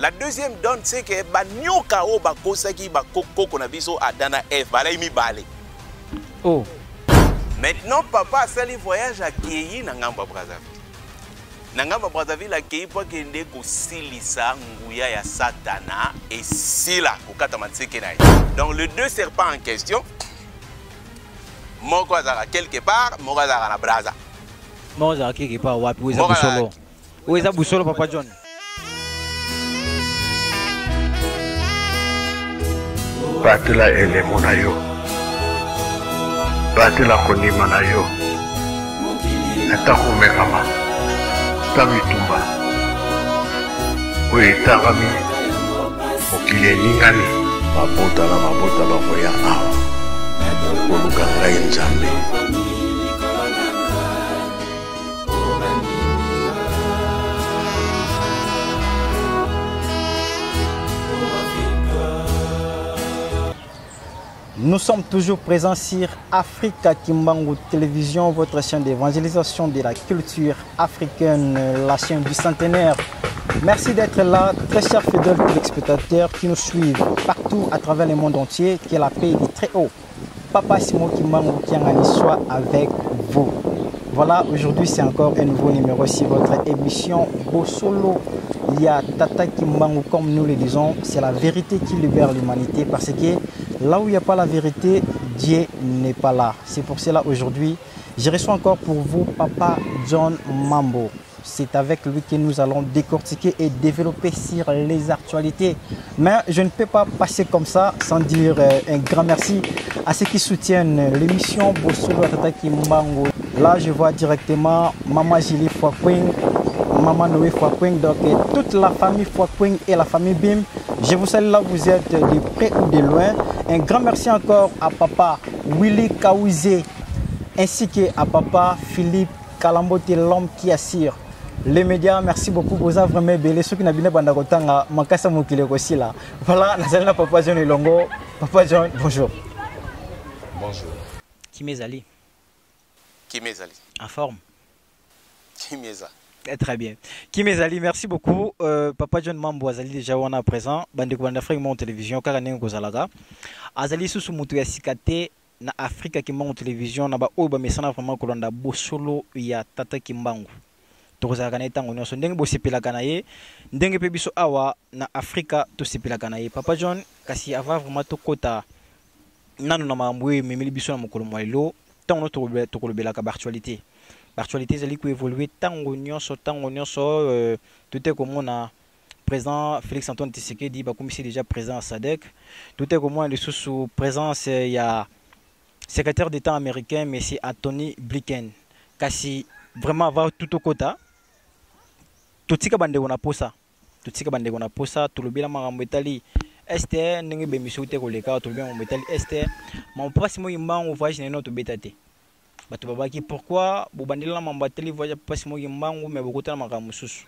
La deuxième donne, c'est que Banyoka o bakosaki bakoko na biso adana F balai mi balé. Oh. Maintenant papa a sali voyage à Kéyi na ngamba Brazzaville. Na ngamba Brazzaville a Kéyi pour kende ko silisa nguya ya Satana et sila ko kata matseke na. Donc les deux serpents en question moko azala quelque part, moko azala na Brazza. Moko azala quelque part wapi weza busolo. Weza busolo Papa John. Batela elemo na yo, batela konima na yo, ata komekama, ta bitumba oyo etangami mokili eningani mabota na mabota bakoya awa koluka ngai Nzambe. Nous sommes toujours présents sur Africa Kimbangu Télévision, votre chaîne d'évangélisation de la culture africaine, la chaîne du centenaire. Merci d'être là, très chers fidèles téléspectateurs qui nous suivent partout à travers le monde entier. Que la paix est très haut. Papa Simon Kimbangu Kiangani soit avec vous. Voilà, aujourd'hui c'est encore un nouveau numéro sur votre émission Bosolo. Il y a Tata Kimbangu, comme nous le disons, c'est la vérité qui libère l'humanité parce que là où il n'y a pas la vérité, Dieu n'est pas là. C'est pour cela aujourd'hui, je reçois encore pour vous Papa John Mambo. C'est avec lui que nous allons décortiquer et développer sur les actualités. Mais je ne peux pas passer comme ça sans dire un grand merci à ceux qui soutiennent l'émission Bosolo Tata Kimbangu. Là, je vois directement Maman Julie Fouakwing, Maman Noé Fouakwing, donc toute la famille Fouakwing et la famille Bim. Je vous salue là où vous êtes de près ou de loin. Un grand merci encore à Papa Willy Kaouzé ainsi qu'à Papa Philippe Kalambote, l'homme qui assure les médias. Merci beaucoup. Vous avez vraiment belé. Ceux qui n'ont pas bandagotanga, Makasa Moukile aussi là. Voilà, Nazalina Papa John Elongo. Papa John, bonjour. Bonjour. Kimezali. Kimezali. En forme. Kimeza. Très bien. Kimezali, merci beaucoup. Papa John Mambo Azali déjà on a présent. Bandeko Bandafrik mon télévision Karaneng Kozalaga. Azali sous mutu ya sikate na Afrika Kimbangu télévision na ba oba mesana vraiment kolanda bosolo ya Tata Kimbangu. Tokozalaka na etango nyonso ndenge bosepelaka na ye ndenge pe biso awa na Afrika tosepelaka na ye. Papa John kasi ava vraiment tokota nanu na makambo ememeli biso na mokolo mwa lelo ntango tokolobelaka baactualité. L'actualité c'est qui évolue tango nyonso tout est comme on a président Félix Antoine Tshisekedi comme c'est déjà présent à SADC, tout est comme on est sous présence il y a secrétaire d'État américain mais c'est Anthony Blinken kasi vraiment va tout au quota tout tika bande on a posa tout le bien marambo etali este ndenge be misoute ko leka tout le bien mo etali este mon papa simo yimba on voyage na notre betate. Pourquoi vous bandez la mambateli voyage pas si moi yimbangu mais beaucoup de makambo susu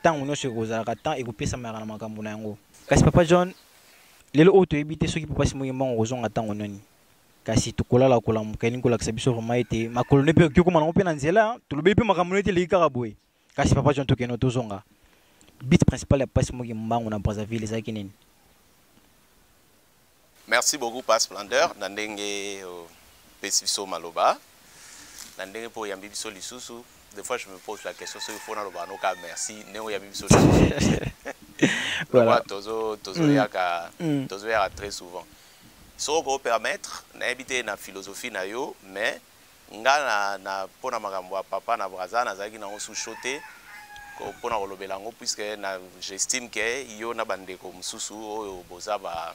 tant on se kozaka tant et couper sa mère na makambo na yango kasi Papa John lelo auto ebité ceux qui pas si moi yimbangu ozonga tant ononi kasi tukola la kola mukani kola kisa biso vraiment été makolone pe ko mana pe na nzela to lobe pe makambo nete le karaboy kasi Papa John to keno to zonga bit principal ya pas si moi yimbangu na Brazzaville ezaki nini. Merci beaucoup Pas Splendeur Nandenge Pesiso Maloba. Nandenge pour Yambi Biso Lisusu. Des fois je me pose la question sur le fond Maloba noka merci Néo Yambi Biso Lisusu. Voilà. Tozo yaka très souvent. Ça peut permettre d'habiter na philosophie na yo mais nga na pona makambo papa na Brazza na zaki na sous-choté ko pona kolobelango puisque j'estime que yo na bandeko mususu oyo bozaba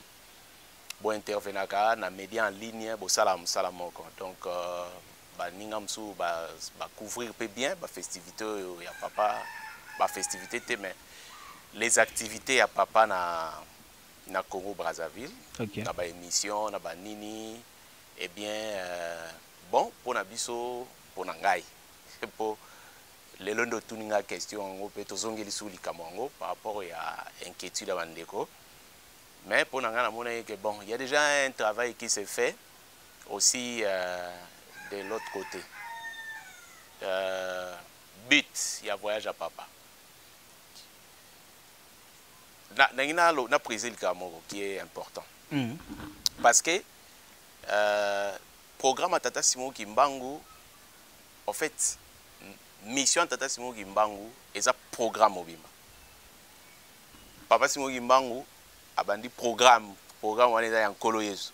bo intervenaka na média en ligne bo sala musala moko donc baninga msu ba couvrir peu bien ba festivité ya papa ba festivité te mais les activités ya papa na Congo Brazzaville okay. Na ba émission na ba nini eh bien bon pour na biso pour na ngai pour les londo tuninga question ngo pe tozongeli suli kamongo par rapport ya inquiétude ya bandeko. Mais pour nous, bon, il y a déjà un travail qui s'est fait aussi de l'autre côté. But, il y a voyage à papa. na précisé le Kamoro qui est important. Parce que programme Tata Simon Kimbangu, en fait, mission Tata Simon Kimbangu est un programme Obima. Papa Simon Kimbangu a bandi programme on est en Kolo Yesu.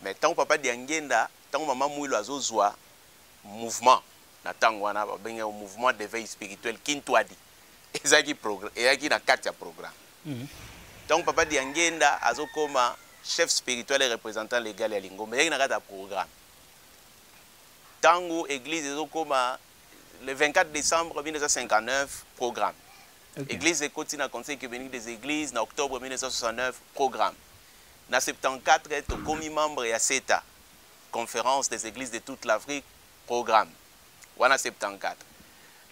Mais tant que papa Diangenda, tant que maman Mouilo azozwa mouvement, na tango wana benga mouvement d'éveil spirituel Kintwadi. Ezaki programme, ezaki na katia programme. Tant que papa Diangenda azokoma chef spirituel et représentant légal ya Lingomba, ezaki na kata programme. Tango église ezokoma le 24 décembre 1959 programme. Okay. Église de Kotina, Conseil ébénique des églises, en octobre 1969, programme. En 1974, tu commis membre à CETA, conférence des églises de toute l'Afrique, programme. En 1974.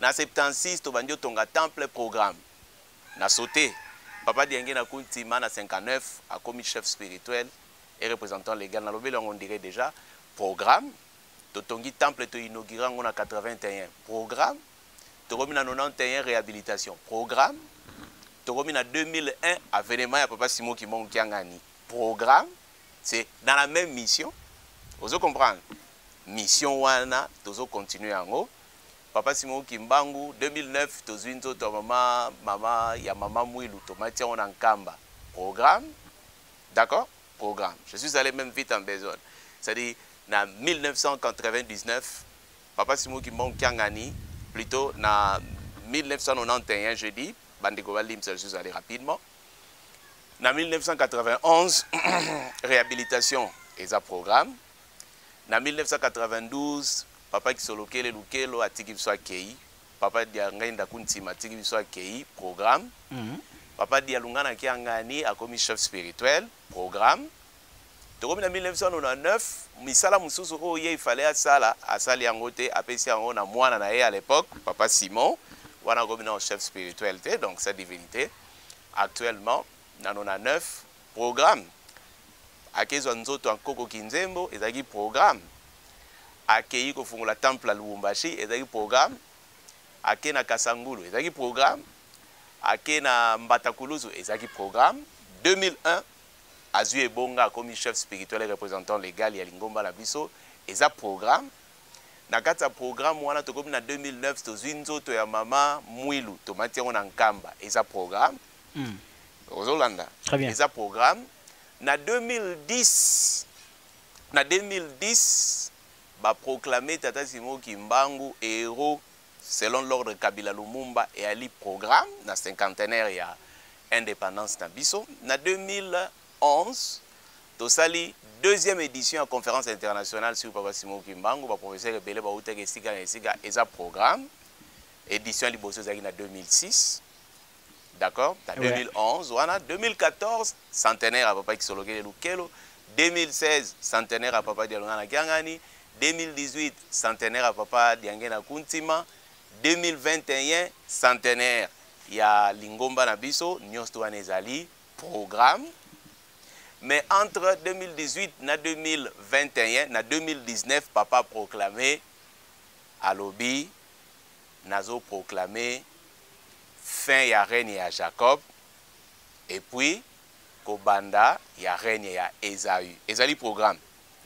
En 1976, tu as ton temple, programme. En sauté, Papa Diengé na Kuntima, en 1959, a commis chef spirituel et représentant légal. Dans le on dirait déjà, programme. Tu as temple, tu inauguré en 1981, programme. Tu as 91 réhabilitation, programme. Tu as 2001 avènement à Papa Simon Kimbangu Kiangani, programme. C'est dans la même mission. Vous comprenez? Mission wana, tu continuer en haut. Papa Simon Kimbangu 2009, tu as maman ya maman Mouilou, tu as en Kamba, programme. D'accord? Programme. Je suis allé même vite en besoin. C'est-à-dire, en 1999, Papa Simon Kimbangu Kiangani, plutôt en 1991, je dis, Bandeko Balim, je suis allé rapidement. En 1991, réhabilitation et un programme. En 1992, Papa Kisoloke Lukelo a Tikibso Kei, Papa Diangenda Kuntima Tikibso Kei, programme. Papa Dialungana Kiangani a commis chef spirituel, programme. En 1999, Misala Moussousou il fallait à Sala, à Sali Angote, à Pessia na Moana à l'époque, Papa Simon, on a un chef spirituel, donc sa divinité. Actuellement, en 1999, programme. À Kezonzoto en Koko Kinzembo, et un programme. À Keiko Fungola Temple à Lubumbashi, et un programme. À Kena Kasangulu, et un programme. À Kena Mbatakuluzu, et un programme. 2001. Azue Bonga comme chef spirituel et représentant légal ya Lingomba na biso eza programme na kata programme wana to comme na 2009 to zinzo to ya mama Mwilu to matia on Nkamba eza programme Ozolanda eza programme na 2010 ba proclamer Tata Simon Kimbangu héros selon l'ordre Kabila Lumumba et ali programme na cinquantenaire ya indépendance na biso na 2011, Tosali, deuxième édition à conférence internationale sur Papa Simon Kimbangu, le professeur Rebele Baoutek et Siga et un programme. Édition Liboso Zagina 2006. D'accord? 2011, voilà. 2014, centenaire à Papa Kisoloke Lukelo. 2016, centenaire à Papa Dialungana Kiangani. 2018, centenaire à Papa Diangena Kuntima. 2021, centenaire. Il y a Lingomba Nabiso, Nyostoane Zali, programme. Mais entre 2018 et 2021, en 2019, Papa a proclamé à Lobi, Nazo proclamé fin ya règne ya Jacob, et puis Kobanda ya règne ya Esaü. Ezali programme.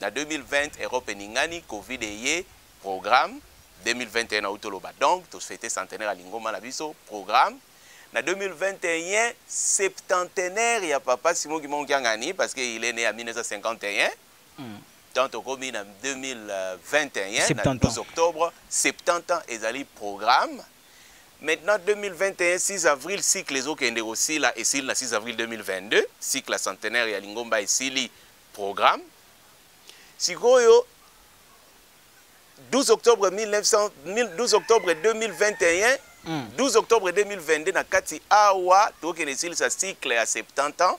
En 2020, Europe Ningani, Covid et programme. 2021 à Outoloba. Donc, tout fêté centenaire à Lingoma Nabiso, programme. En 2021, septantenaire, il y a Papa Simon Kimbangu Kiangani, parce qu'il est né en 1951. Tant au commis en 2021, le 12 octobre, 70 ans, ils allaient programme. Maintenant, 2021, 6 avril, cycle les autres qui aussi là, et le 6 avril 2022, cycle centenaire, il y a Lingomba et Sili, programme. Sikoyo, 12 octobre 2021, 12 octobre 2022, na kati awa, to kenesil sa cycle à 70 ans,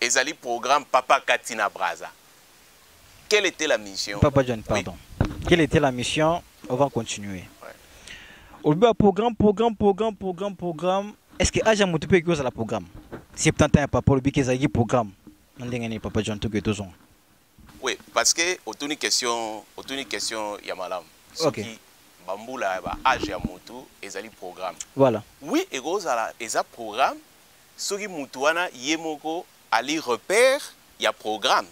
et ali programme Papa Katina Braza. Quelle était la mission? Papa John, pardon. Oui. Quelle était la mission? On va continuer. Au ouais. Programme. Est-ce que Aja Moutoupe est la programme? 70 ans, Papa, le Bikezagi programme. Papa John, tout que tous ont. Oui, parce que autour d'une question, Yamalam. Ok. Bamboula âge ya motu ezali programme. Voilà. Oui, et ça programme soki mutu wana ye moko ali repère ya programme.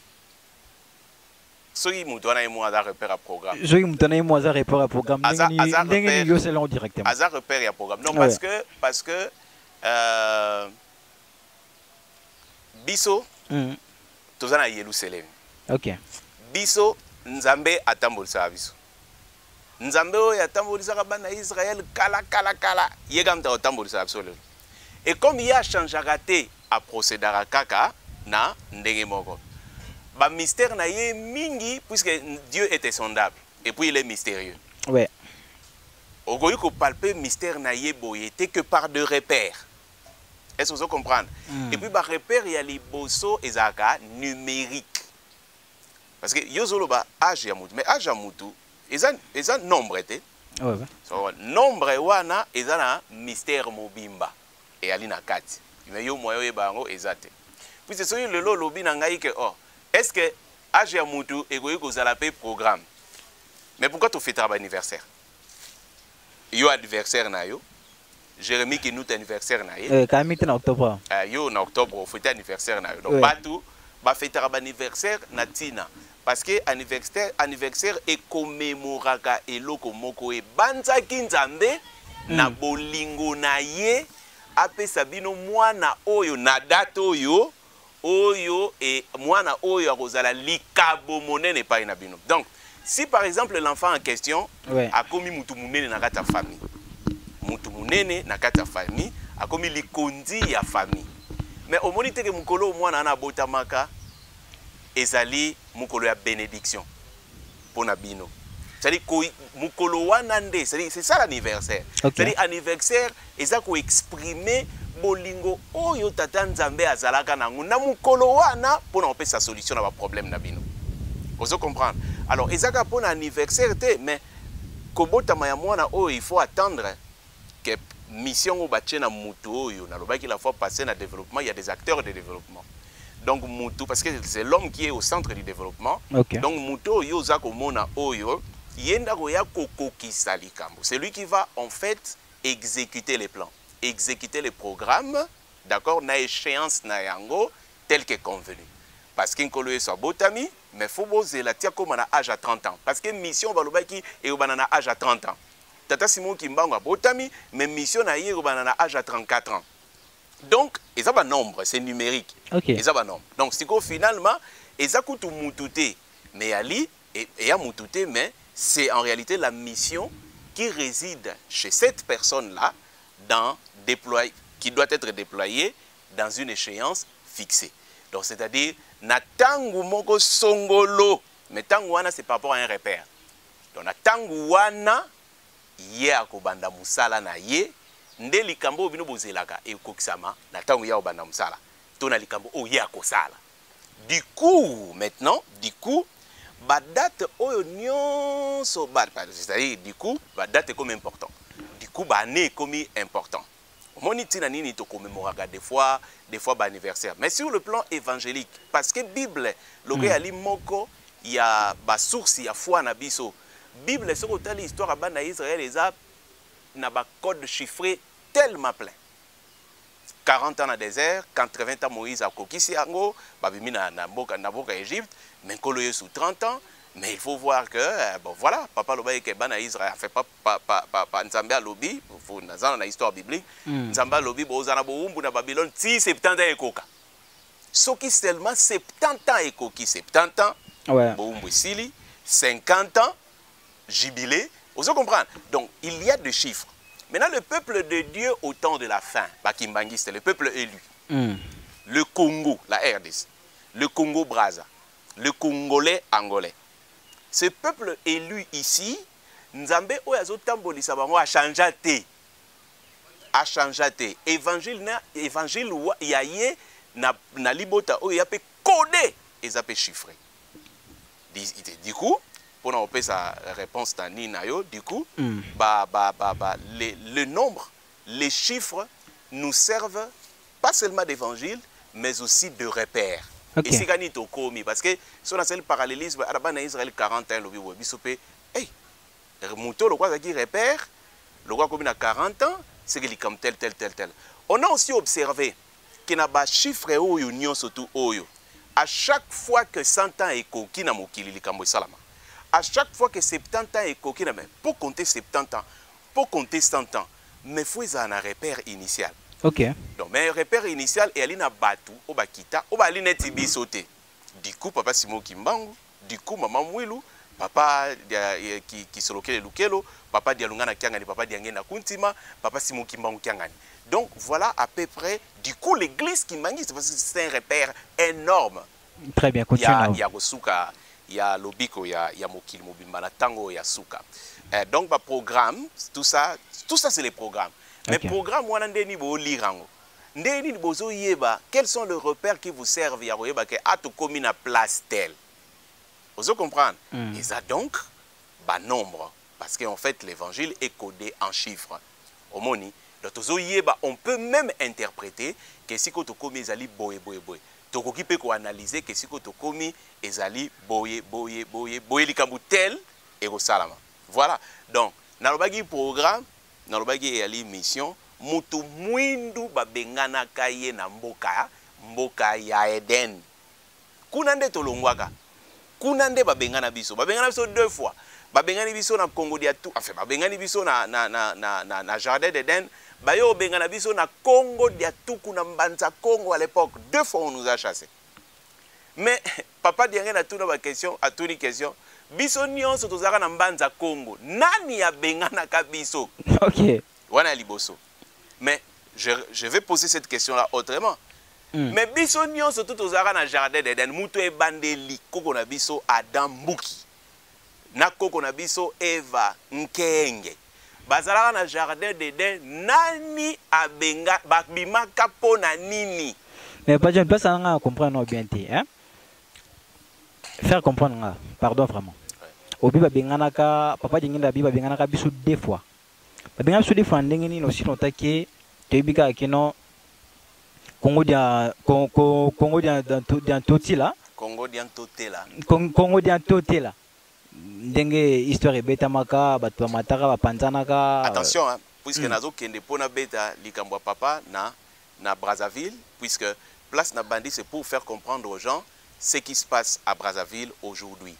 Soki mutu wana ye moko aza repère ya programme. Soki mutu wana ye moko aza repère ya programme. Ndenge ni yo selon directement. Aza repère ya programme. Non, parce que biso toza na Yerusalem. OK. Biso Nzambe atambolisa biso. Nzambe oyo atambolisa bana Israël kala yega mta atambolisa biso lelo. Et comme il y a changé à procéder à kaka na ndenge moko. Ba mystère na ye mingi puisque Dieu était sondable et puis il est mystérieux. Ouais. Ogoyi ko palper mystère na ye boyete que par de repères. Est-ce que vous comprenez? Et puis, par repère, il y a les bosso et zaka numériques. Parce que yozolo ba âge ya mutu, mais âge ya mutu, ils ont nombre été. Ouais. So, nombre wana ils ont un mystère mobimba et alina kati. Mais yo moyo e bango ezate. Puis c'est celui le lobby na ngai que oh, est-ce que âge ya mutu egoyi ko zala pe programme. Mais pourquoi tu fêtes ton anniversaire? Yo anniversaire na yo. Jérémie qui nous anniversaire na ye. Quand même en octobre. Yo en octobre on fête anniversaire na yo. Donc batou ba fêter anniversaire na tina parce que anniversaire est commémoraka eloko moko e banzaki Nzambe na bolingo na ye apesa bino mwana oyo na date oyo et mwana oyo akozala likabo monene pa na bino. Donc si par exemple l'enfant en question a commis mutu munene na kata famille. Mutu munene na kata famille a commis likondi ya famille. Mais au monite que mukolo mwana na botamaka ezali mukolo ya bénédiction pour nabino. C'est-à-dire mukolo wana nde, c'est ça l'anniversaire. C'est-à-dire anniversaire eza ko exprimer bolingo oyo tata Nzambe azalaka nangu na mukolo wana pour na sa solution na ba problème nabino. Vous comprenez? Alors ezaka pour anniversaire te mais kobotama ya mwana oyo il faut attendre que mission au bachena mutu oyo na lobaki la fois passé na développement il y a des acteurs de développement. Donc mutu parce que c'est l'homme qui est au centre du développement. Donc mutu oyo za komona oyo yenda ko ya kokokisa likambo. C'est lui qui va en fait exécuter les plans, exécuter les programmes, d'accord, na échéance na yango tel que convenu. Parce qu'il y a botami, mais il faut poser la tia comme à âge à 30 ans. Parce que mission balobaki et au banana âge à 30 ans. Tata Simon Kimbango a botami, mais mission na au banana âge à 34 ans. Donc, ils ont un nombre, c'est numérique. Ils ont un nombre. Donc, c'est finalement, ils ont tout mutute. Mais Ali, et a mutute, mais c'est en réalité la mission qui réside chez cette personne-là, qui doit être déployée dans une échéance fixée. Donc, c'est-à-dire, na tangu moko songolo, mais tangu wana c'est par rapport à un repère. Donc, na tangu wana, ye akobanda musala na ye, nde likambo bino bozelaka e kokisama, na tangu ya obanda musala. To na likambo o ye akosala. Du coup, maintenant, ba date oyo nyonso ba, c'est-à-dire, du coup, ba date est comme important. Du coup, ba année comme important. Monitina nini to commémoraka des fois ba anniversaire. Mais sur le plan évangélique, parce que Bible, logo ali moko ya ba source ya foi na biso. Bible c'est autant l'histoire à bana Israël eza na ba code chiffré tellement plein. 40 ans na désert, 80 ans Moïse a kokisi yango, babimi na boka Égypte, mais kolo sous 30 ans. Mais il faut voir que, bon voilà, papa loba ke bana Israël fait pas Nzambe lobby, faut dans la histoire biblique, Nzambe lobby bozana bo umbu na Babylone ti 70 ans ekoka. Soki seulement 70 ans ekoki, 70 ans. Ouais. Bo umbu sili, 50 ans jubilé. Vous comprenez? Donc, il y a des chiffres. Maintenant le peuple de Dieu au temps de la fin, Bakimbangi c'est le peuple élu. Le Congo, la RDC, le Congo Brazza, le Congolais angolais. Ce peuple élu ici, Nzambe oyazo tambolisa bango a changé té. A changé té. Évangile yaye na libota oyo yape codé et yape chiffré. Du coup, pour nous faire sa réponse dans Ninayo, du coup, le nombre, les chiffres nous servent pas seulement d'évangile, mais aussi de repères. Et c'est gagné au commis parce que si on a le parallélisme, à Israël 40 ans, le bisopé, hey, Mouto, le roi qui repère, le roi comme il a 40 ans, c'est qu'il est comme tel. On a aussi observé que na ba chiffre oyo nyonso tu oyo. À chaque fois que 100 ans est coquille na mokili likambo salama. À chaque fois que 70 ans est coquille na même pour compter 70 ans, pour compter 100 ans, mais faut y avoir un repère initial. OK. Donc mais repère initial et alina batu o bakita o balina tibi sauter. Du coup papa Simo Kimbangu, du coup maman Mwilu, papa qui solokele lukelo, papa dialungana kiangani, papa diangena kuntima, papa Simo Kimbangu kiangani. Donc voilà à peu près du coup l'église Kimbangi c'est un repère énorme. Très bien, continue. Il y a Gosuka, il y a Lobiko, il y a Mokil Mobimba, la Tango, il y a Souka. Donc bah programme, tout ça c'est les programmes. Mais Okay. programme moi ndeni bo lirango. Ndeni bozo yeba, quels sont les repères qui vous servent ya yeba que a to komi na place telle. Vous comprenez? Et ça donc bah nombre parce qu'en fait l'évangile est codé en chiffres. Omoni, donc yeba on peut même interpréter que si ko to komi ezali boye boye boye. Tokoki pe ko analyser que si ko to komi ezali boye boye boye boye likambu tel et au salama. Voilà. Donc nalobaki programme nalobaki yali mission mutu mwindu babengana kaye na mboka ya Eden. Kuna nde tolongwaka. Kuna nde babengana biso. Babengana biso 2 fois. Babengani biso na Congo dia tout. Enfin babengani biso na Jardin d'Eden. Bayo bengana biso na Congo dia tout kuna mbanza Congo à l'époque. 2 fois on nous a chassés. Mais papa diangena tout na question, a tout une question. Biso nyonso tozaka na mbanza Congo. Nani ya bengana ka biso? OK. Wana liboso. Mais je vais poser cette question-là autrement. Mais biso nyonso tout tozaka na Jardin d'Eden, mutu e bandeli koko na biso Adam Mbuki. Na koko na biso Eva Nkenge. Bazalaka na Jardin d'Eden, nani abenga babimaka pona nini? Mais pas je pense à comprendre bien hein? Faire comprendre pardon vraiment. Obi babengana ka papa dingenda bi babengana ka biso 2 fois. Babengana biso 2 fois ndenge nini aussi notaki tebika kino Congo dia dans totila. Congo dia totela. Congo dia totela. Ndenge histoire beta maka bato mataka bapanzana ka. Attention hein, puisque nazo kende pona beta likambo papa na Brazzaville puisque place na bandi c'est pour faire comprendre aux gens ce qui se passe à Brazzaville aujourd'hui.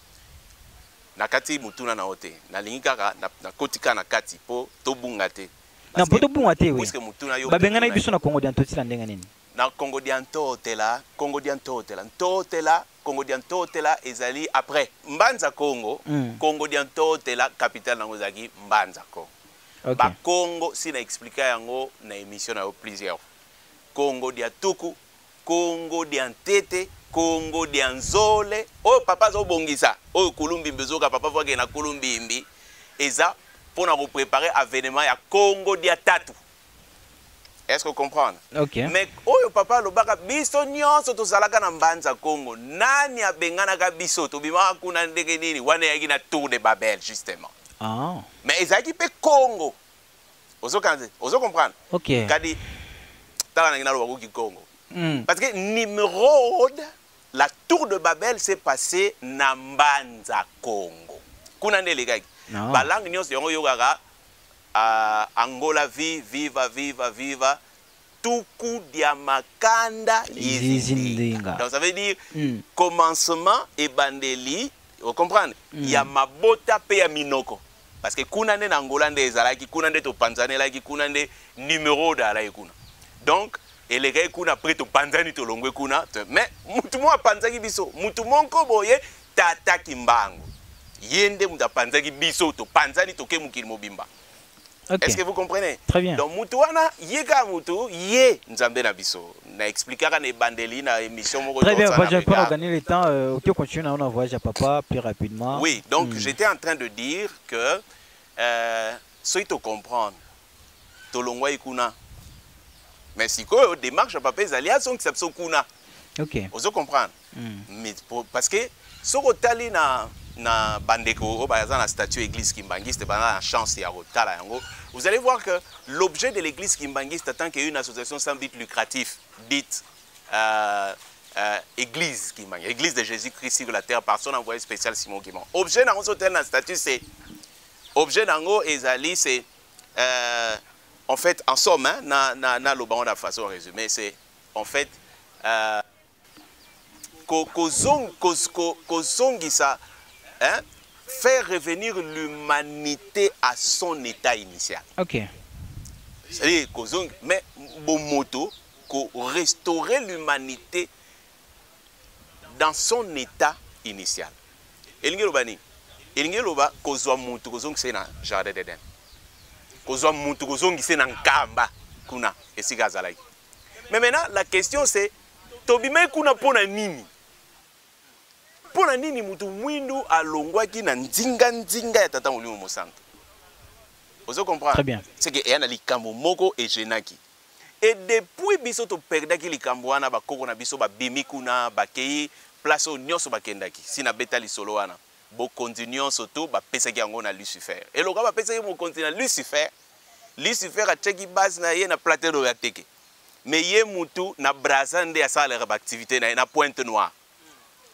Nakati mutuna na ote na lingaka na kotika na kati po tobunga te. Na poto bunga te oui. Puisque mutuna yo babengana biso na Congo dia totila ndenge nini? Na Congo dia totela, Congo dia totela, Congo dia totela ezali après Mbanza Congo, Congo dia totela capitale nango zaki Mbanza Congo. Okay. Ba Congo si na expliquer yango na émission na plusieurs. Congo dia tuku, Congo dia tete, Congo dia nzole. Oh papa zo bongisa. Oh kulumbimbi zoka papa voke na kulumbimbi. Eza pour nous préparer avènement ya Congo dia tatu. Est-ce que vous comprenez? OK. Mais oyo papa lobaka biso nyonso tozalaka na mbanza Congo. Nani abengana ka biso to bima kuna ndenge nini wana yaki na tour de Babel justement. Ah. Mais ezaki pe Congo. Ozo comprendre? OK. Kadi tala ngina lo ki Congo. Parce que Nimrod, la tour de Babel s'est passée na mbanza Congo. Kuna ndele gaki. Ba langue nyonso yango yokaka Angola viva tuku dia makanda izindinga. Donc ça veut dire commencement et bandeli, vous comprenez? Il y a mabota pe ya minoko. Parce que kuna nde na Angola nde ezalaki, kuna nde to panzane laki, kuna nde numéro da la kuna. Donc et les kuna près to panzani to longwe kuna, mais mutu mo panzaki biso, mutu monko boye tata kimbangu. Yende muta panzaki biso to panzani to ke mukili mobimba. Okay. Est-ce que vous comprenez? Très bien. Donc mutuana yeka mutu ye nzambe na biso. Na expliquera na bandeli na émission moko. Très bien, je peux gagner le temps OK continuer on voyage à papa plus rapidement. Oui, donc j'étais en train de dire que soy to comprendre. To longwa ikuna. Mais si ko démarche papa ezalia son qui s'abso kuna. OK. Vous comprendre? Mais parce que soko tali na bandeko baza na statue église kimbangiste bana chance ya rotala yango vous allez voir que l'objet de l'église kimbangiste tant qu'il y a une association sans but lucratif dite église Kimbangi, église de Jésus-Christ sur la terre par son envoyé spécial Simon Kimbangi. Objet dans hôtel na statut c'est objet dango ezali c'est en fait en somme hein, na lobango da façon résumée c'est en fait kozongisa, hein, faire revenir l'humanité à son état initial. Ok. C'est-à-dire mais bon moto, restaurer l'humanité dans son état initial. Elinge lobani, elinge loba kozwa mutu kozongisa na jardin d'Eden. Kozwa mutu kozongisa na nkamba kuna esika azalaki. Mais maintenant la question c'est tobime kuna pona nini? Pona nini mutu mwindu alongwaki na nzinga ya tata Molimo Mosantu? Vous comprenez? Très bien. C'est que y a likambo moko et jenaki. Et depuis biso to perdaki likambo wana ba koko na biso ba bimi kuna ba kei place au nyonso ba kendaki. Sina beta li solo wana. Bo continuons surtout ba pesaki yango na Lucifer. Et loka ba pesaki mo continue Lucifer. Lucifer a cheki base na ye na plateau ya teke. Mais ye mutu na brazande ya sala ba activité na pointe noire.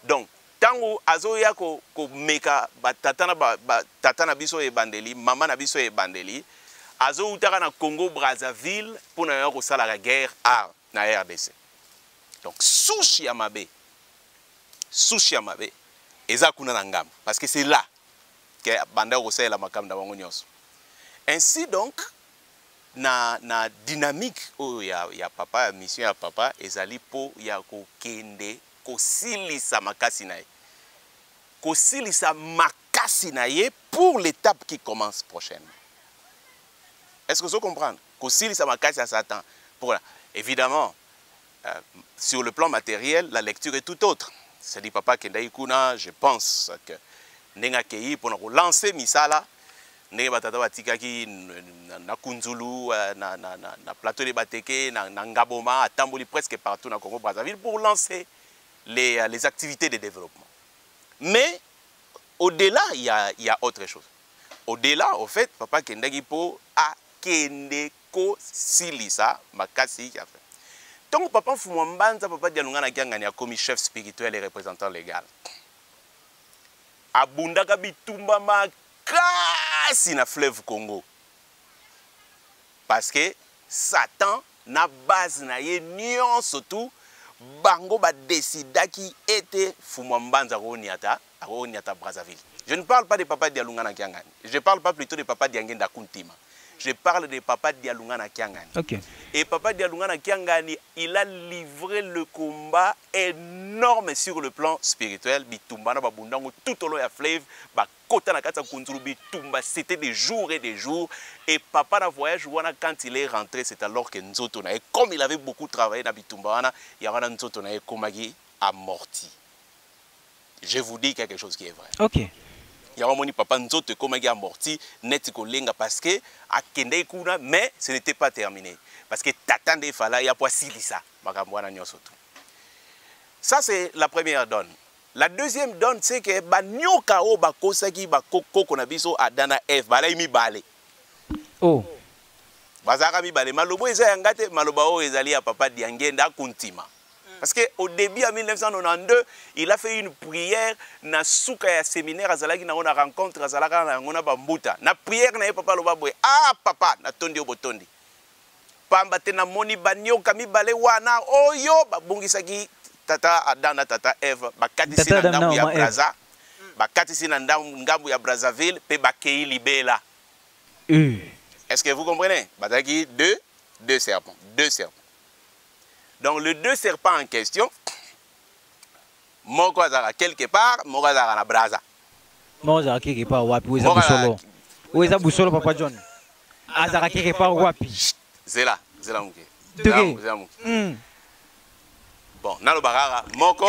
Donc tango azoya ko meka tatana biso e bandeli, mama na biso e bandeli, azo utaka na Congo Brazzaville pour na yo ko sala la guerre na RDC. Donc Sushi Yamabe eza kuna na ngam parce que c'est là que banda ko sala makamda bango nyonso. Ainsi donc na dynamique ya papa, ya mission ya papa ezali po ya ko kende kosilisa makasi na ye. Kosilisa makasi na ye pour l'étape qui commence prochainement. Est-ce que vous comprenez? Kosilisa makasi à Satan. Évidemment, sur le plan matériel, la lecture est tout autre. C'est-à-dire papa Kendai Kuna, je pense que Nenga Kei pour lancer Misala, Nenga Batata Batikaki na Kunzulu, na plateau de Bateke, na Ngaboma, à Tamboli, presque partout dans Congo Brazzaville pour lancer les activités de développement. Mais au-delà, il y a autre chose. Au-delà, au fait, papa Kendagi po a kendeko silisa makasi ya fait. Donc papa Fumambanza, papa Dialungana Kiangani a commis chef spirituel et représentant légal. Abundaka bitumba makasi na fleuve Congo. Parce que Satan na base na ye nyon surtout bango ba décida qui était Fumambanza Roniata Brazzaville. Je ne parle pas de papa Dialungana Kiangani. Je ne parle pas plutôt de papa Diangenda Kuntima. Je parle de papa Dialungana Kiangani. Okay. Et papa Dialungana Kiangani, il a livré le combat énorme sur le plan spirituel. Bitumba na babundango tout au long de la fleuve, ba kota na kata kunzuru bitumba, c'était des jours et des jours. Et papa na voyage quand il est rentré, c'est alors que Nzoto na, et comme il avait beaucoup travaillé dans bitumba, il y a un Nzoto na komagi amorti. Je vous dis quelque chose qui est vrai. Ok. Il y a un moment papa Nzoto komagi amorti, net kolenga parce que a kende kuna, mais ce n'était pas terminé. Parce que t'attendais fala, il y a pas silisa, makamwana nyosotu. Ça c'est la première donne. La deuxième donne c'est que ba nyoka o ba kosaki ba koko na biso adana F bala imi bale. Oh. Bazaka mi bale malobo eza ngate maloba o ezali ya papa Diangenda Kuntima. Parce qu'au début, en 1992, il a fait une prière na souka ya séminaire azalaki na ona rencontre azalaka na ngona bambuta. Na prière na papa loba boy. Ah papa na tondi obotondi. Pamba te na moni banyoka mibale wana oyo babungisaki tata Adana tata Eve bakati sina ndambu ya Brazza. Bakati sina ndambu ya Brazzaville pe bakei libela. Est-ce que vous comprenez? Bataki deux serpents. Donc, les deux serpents en question, moko azara quelque part, moko azara na Brazza. Moko azara quelque part wapi, où est Boussolo? Où est Boussolo, papa John? Azara quelque part wapi? Zela mouké. Zela mouké. Bon, nalo barara, moko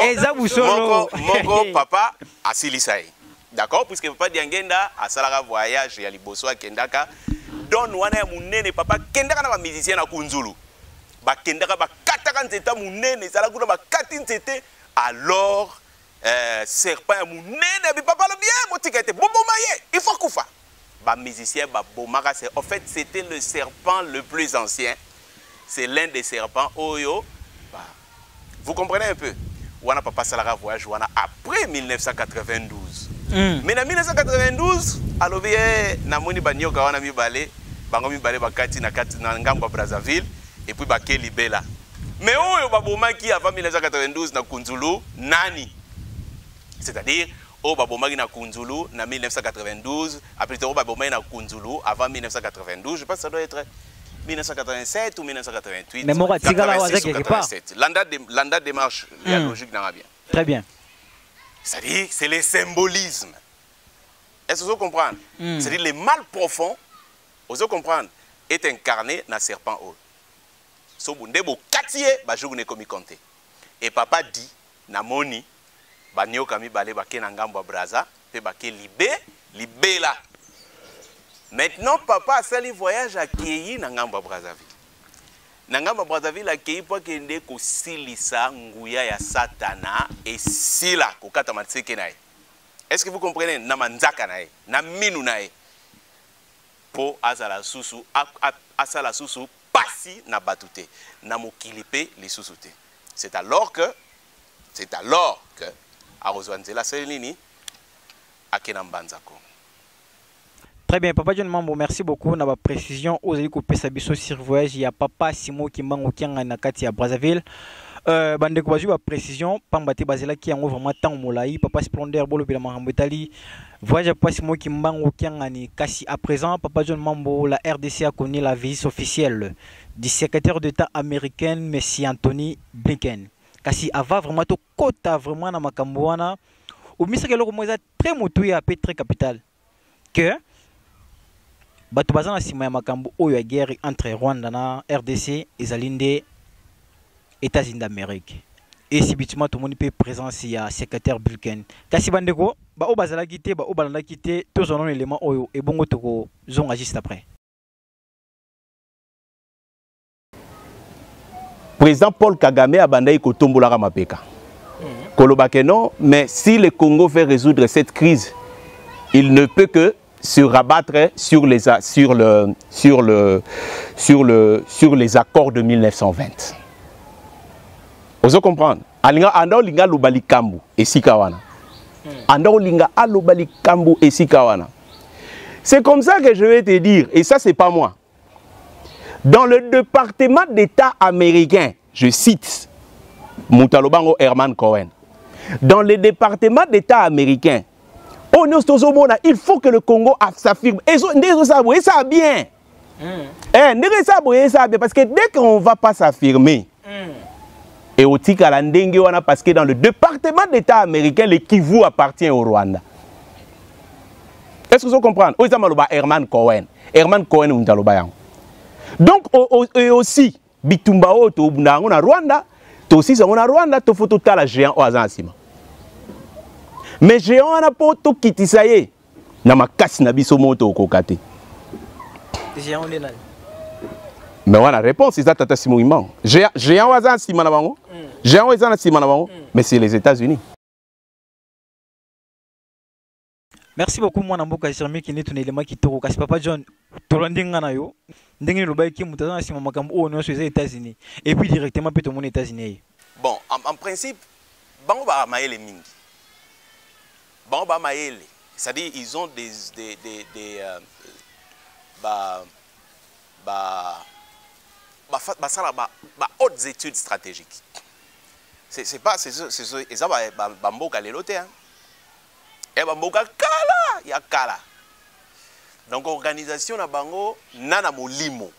papa asilisaï. D'accord? Puisque papa Diangenda a salara voyage ya liboso a kendaka. Don wana ya munene papa kendaka na ba musicien na Kunzulu. Ba kendaka ba kataka nzeta munene sala kuna ba kati nzete alors serpent ya munene bi papa lo bien motikete boboma ye il faut kufa. Ba musicien ba bomaka c'est en fait c'était le serpent le plus ancien. C'est l'un des serpents oyo. Vous comprenez un peu? Wana papa salara voyage wana après 1992. Mais en 1992 alobi na moni banyoka wana mibale bango mibale bakati na ngambo Brazzaville et puis bake libela Mais oyo babomaki avant 1992 na Kunzulu nani? C'est-à-dire oyo babomaki na Kunzulu na 1992, après oyo babomaki na Kunzulu avant 1992, je pense que ça doit être 1987 ou 1988. Mais moi, 86 ou 87. L'anda démarche la logique dans la bien. Très bien. C'est-à-dire c'est le symbolisme. Est-ce que vous comprenez? C'est-à-dire le mal profond, vous comprenez, est incarné dans le serpent haut. So bunde bo katie ba jour ne komi compter. Et papa dit na moni ba nyoka mi balé ba ke na ngambo braza pe ba ke libé là. Maintenant papa a fait le voyage à Kéyi na ngambo Brazzaville. Na ngambo Brazzaville a Kéyi pour kende ko silisa nguya ya satana et sila ko kata matseke nae. Est-ce que vous comprenez na manzaka nae, na minu nae. Po azala susu asala susu pasi na batute na mokilipe les susute. C'est alors que Arozwanzela Selini akena mbanzako. Très bien, Papa John Mambo, merci beaucoup. On a précision aux écoutes Sabiso sur voyage. Il y a Papa Simo qui m'a au na kati à Brazzaville. Bande ko bazu précision pambate bazela qui en vraiment tant molai Papa Splendeur bolo bila mahambetali. Voyage Papa Simo qui m'a au ni kasi à présent Papa John Mambo la RDC a connu la visite officielle du secrétaire d'État américain Monsieur Anthony Blinken. Kasi ava vraiment to kota vraiment na makambo wana. Au ministre keloko moza très motuya à très capital. Que bato bazana sima ya makambo oyo ya guerre entre Rwanda na RDC ezalinde États-Unis d'Amérique. Et si bitima tout le monde peut présence ya secrétaire Blinken. Kasi bandeko ba o bazala kité ba o balanda kité tous on élément oyo et bongo toko zonga juste après. Président Paul Kagame a bandai ko tombola mapeka. Kolobake non, mais si le Congo veut résoudre cette crise, il ne peut que se rabattre sur les accords de 1920. Vous comprenez? Ando linga lubali kambu esikawana. Ando linga alubali kambu esikawana. C'est comme ça que je vais te dire, et ça c'est pas moi. Dans le département d'État américain, je cite Moutalobango Herman Cohen. Dans le département d'État américain, il faut que le Congo s'affirme. Et ça bien. Parce que dès qu'on ne va pas s'affirmer, et au Tikalandengue, parce que dans le département d'État américain, le Kivu appartient au Rwanda. Est-ce que vous comprenez? Herman Cohen. Herman Cohen, donc, aussi, Bitumbao, on a Rwanda, aussi, on a Rwanda, tu faut tout à la géant au Azansima. Mais géant, on a pas tout quitté ça y est. Na makasi na biso moto au kokate. Géant, on est là. Mais on a la réponse, c'est ça, Tata Simon Imang. Géant au Azansima na bango. Géant au Azansima na bango. Mais c'est les États-Unis. Merci beaucoup, mon ambo Kajirmi qui n'est un élément qui toro. Kasi Papa John, Tolandinga na yo. Ndenge lo baiki mutazana si makambo o no sur les États-Unis. Et puis directement peut aux États-Unis. Bon, en principe, bango ba maele mingi. Bango ba maele. C'est-à-dire ils ont des hautes études stratégiques. C'est pas c'est ça ba mboka lelote hein. Et ba mboka kala ya kala. Donc organisation na bango nana molimo.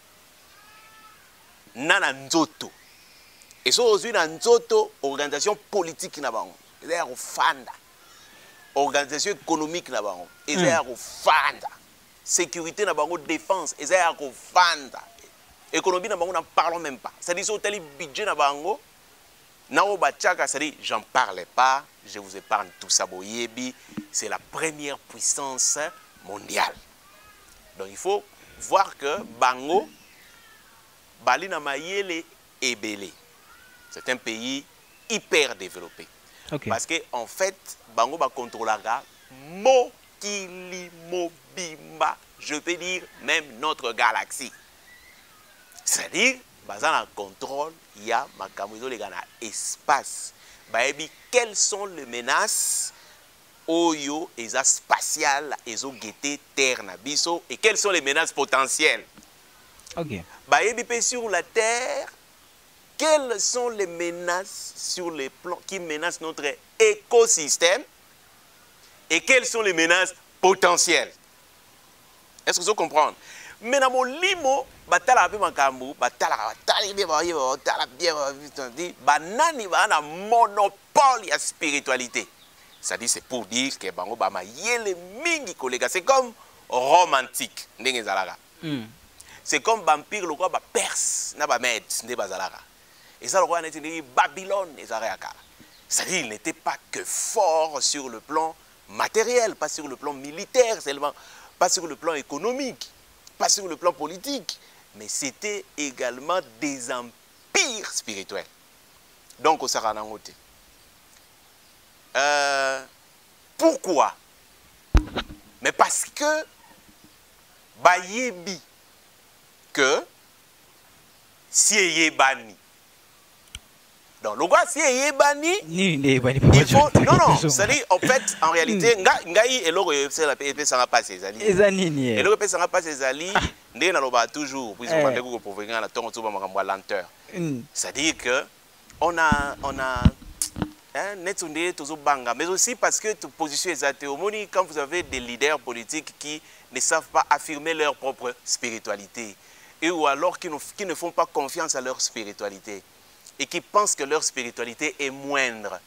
Nana nzoto. Et so aujourd'hui na nzoto organisation politique na bango. C'est-à-dire fanda. Organisation économique na bango. C'est-à-dire fanda. Sécurité na bango défense. C'est-à-dire fanda. Économie na bango n'en parlons même pas. C'est-à-dire so tel budget na bango na o bachaka, c'est-à-dire j'en parle pas, je vous épargne tout ça boyebi, c'est la première puissance mondiale. Donc il faut voir que Bango, Balina Mayele et Belé, c'est un pays hyper développé. Okay. Parce qu'en fait, Bango va contrôler Mokili Mobimba, je peux dire même notre galaxie. C'est-à-dire, dans le contrôle, il y a Makamuzo les gana espace. Quelles sont les menaces? Oyo, eza spatial, ezo gueté terre na biso, et quelles sont les menaces potentielles? Ok. Bayebi pe sur la terre, quelles sont les menaces sur les plans qui menacent notre écosystème et quelles sont les menaces potentielles. Est-ce que vous comprenez? Mais dans mon limo, batala pe makambu, batala bien, banani ba na monopole ya spiritualité. C'est-à-dire c'est pour dire que bango ba ma yele mingi kolega, c'est comme romantique ndenge zalaka. C'est comme vampire le quoi ba perse na ba med ndé bazalaka. Et ça le roi n'était ni Babylone et Zareaka. C'est-à-dire il n'était pas que fort sur le plan matériel, pas sur le plan militaire seulement, pas sur le plan économique, pas sur le plan politique, mais c'était également des empires spirituels. Donc, au Saranangote. Pourquoi? Mais parce que Bayebi que si Yebani. Donc, le gars, si Yebani, il faut. Non, non, c'est-à-dire, en fait, en réalité, Ngaï et l'autre, c'est la paix, ça n'a pas ses alliés. Et l'autre, ça n'a pas ses alliés. Nous n'avons toujours, puis on va dire pour venir à la torre, on va lenteur. C'est-à-dire que on a mais aussi parce que tu position exacte au monde quand vous avez des leaders politiques qui ne savent pas affirmer leur propre spiritualité et ou alors qui ne font pas confiance à leur spiritualité et qui pensent que leur spiritualité est moindre.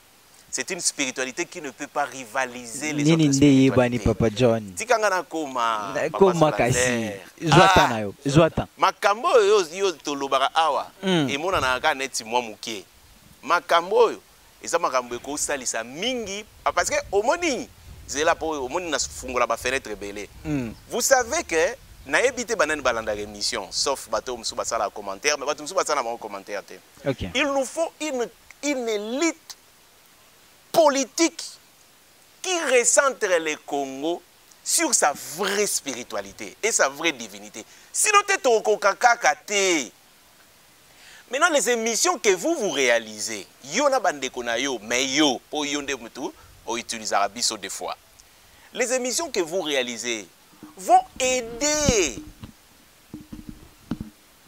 C'est une spiritualité qui ne peut pas rivaliser les autres spiritualités. Papa John. Tikangana koma kasi. Zwata. Makambo yo tolobara awa. Et mona na ka neti mwa mukie. Makambo yo eza makambo ko salisa mingi parce que au moni zela po au moni na fungola ba fenêtre belé. Vous savez que na ebité banane balanda émission sauf bateau musu basala commentaire mais bateau musu basala na commentaire. OK. Il nous faut une élite politique qui recentre le Congo sur sa vraie spiritualité et sa vraie divinité. Sinon, tu es au kakakate. Maintenant, les émissions que vous réalisez, yo na bande konayo, mais yo, pour yonde mutu, on utilise biso des fois. Les émissions que vous réalisez vont aider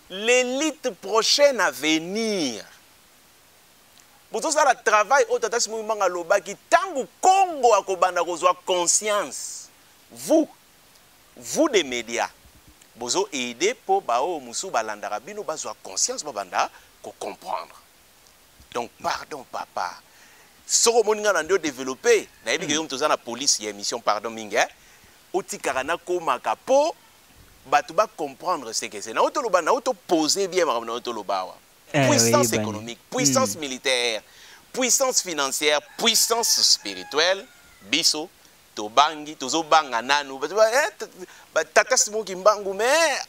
l'élite prochaine à venir. Pour tout ça, le travail au Tatas Moumanga Loba qui tangu Congo a kobanda kozwa conscience. Vous des médias, vous aidez pour bao musu balanda rabino bazwa conscience babanda ko comprendre. Donc pardon papa. Soko moninga ndio développer na yebi ke mtoza na police ya émission pardon minga. Oti karana ko makapo batu ba comprendre ce que c'est. Na auto loba na auto poser bien na auto loba. Puissance économique, puissance militaire, puissance financière, puissance spirituelle, biso, tobangi, tozobanga nanu, tatasimo kimbangu mais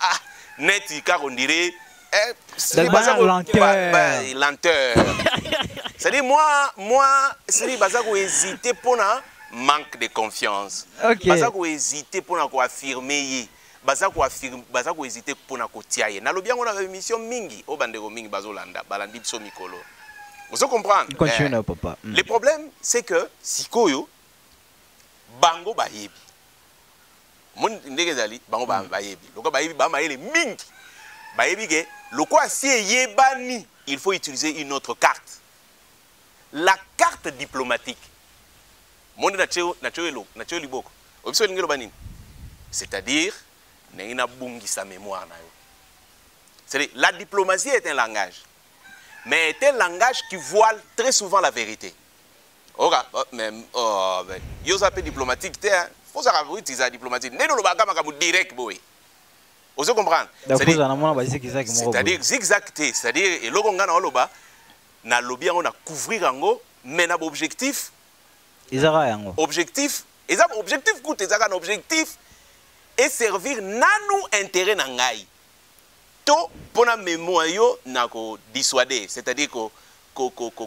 neti ka on dirait lenteur. C'est-à-dire moi c'est bazako hésiter pour na manque de confiance. Bazako hésiter pour na ko affirmer. Bazako hésiter pour na kotiaye. Na lobia on a émission mingi au bandeko mingi bazolanda balandi biso mikolo. Vous comprenez? Continue papa. Le problème c'est que sikoyo bango bayebi. Mon ndenge zali bango bayebi. Loko bayebi ba mayele mingi. Bayebi ke loko asie yebani, il faut utiliser une autre carte. La carte diplomatique. Monde na cheo liboko. Obiso lingelo banini. C'est-à-dire sa mémoire. C'est-à-dire, la diplomatie est un langage, mais est un langage qui voile très souvent la vérité. Yo s'appelle diplomatique, il faut savoir utiliser la diplomatie. Ne le baga makamu direct boy. Vous comprenez? C'est-à-dire zigzagté, c'est-à-dire et logo ngana oloba na lobby on a couvrir ngo mais na objectif. Objectif, objectif coûte ezaka objectif. Et servir nanou intérêt nangai. To pona mémoire yo na ko dissuader, c'est-à-dire ko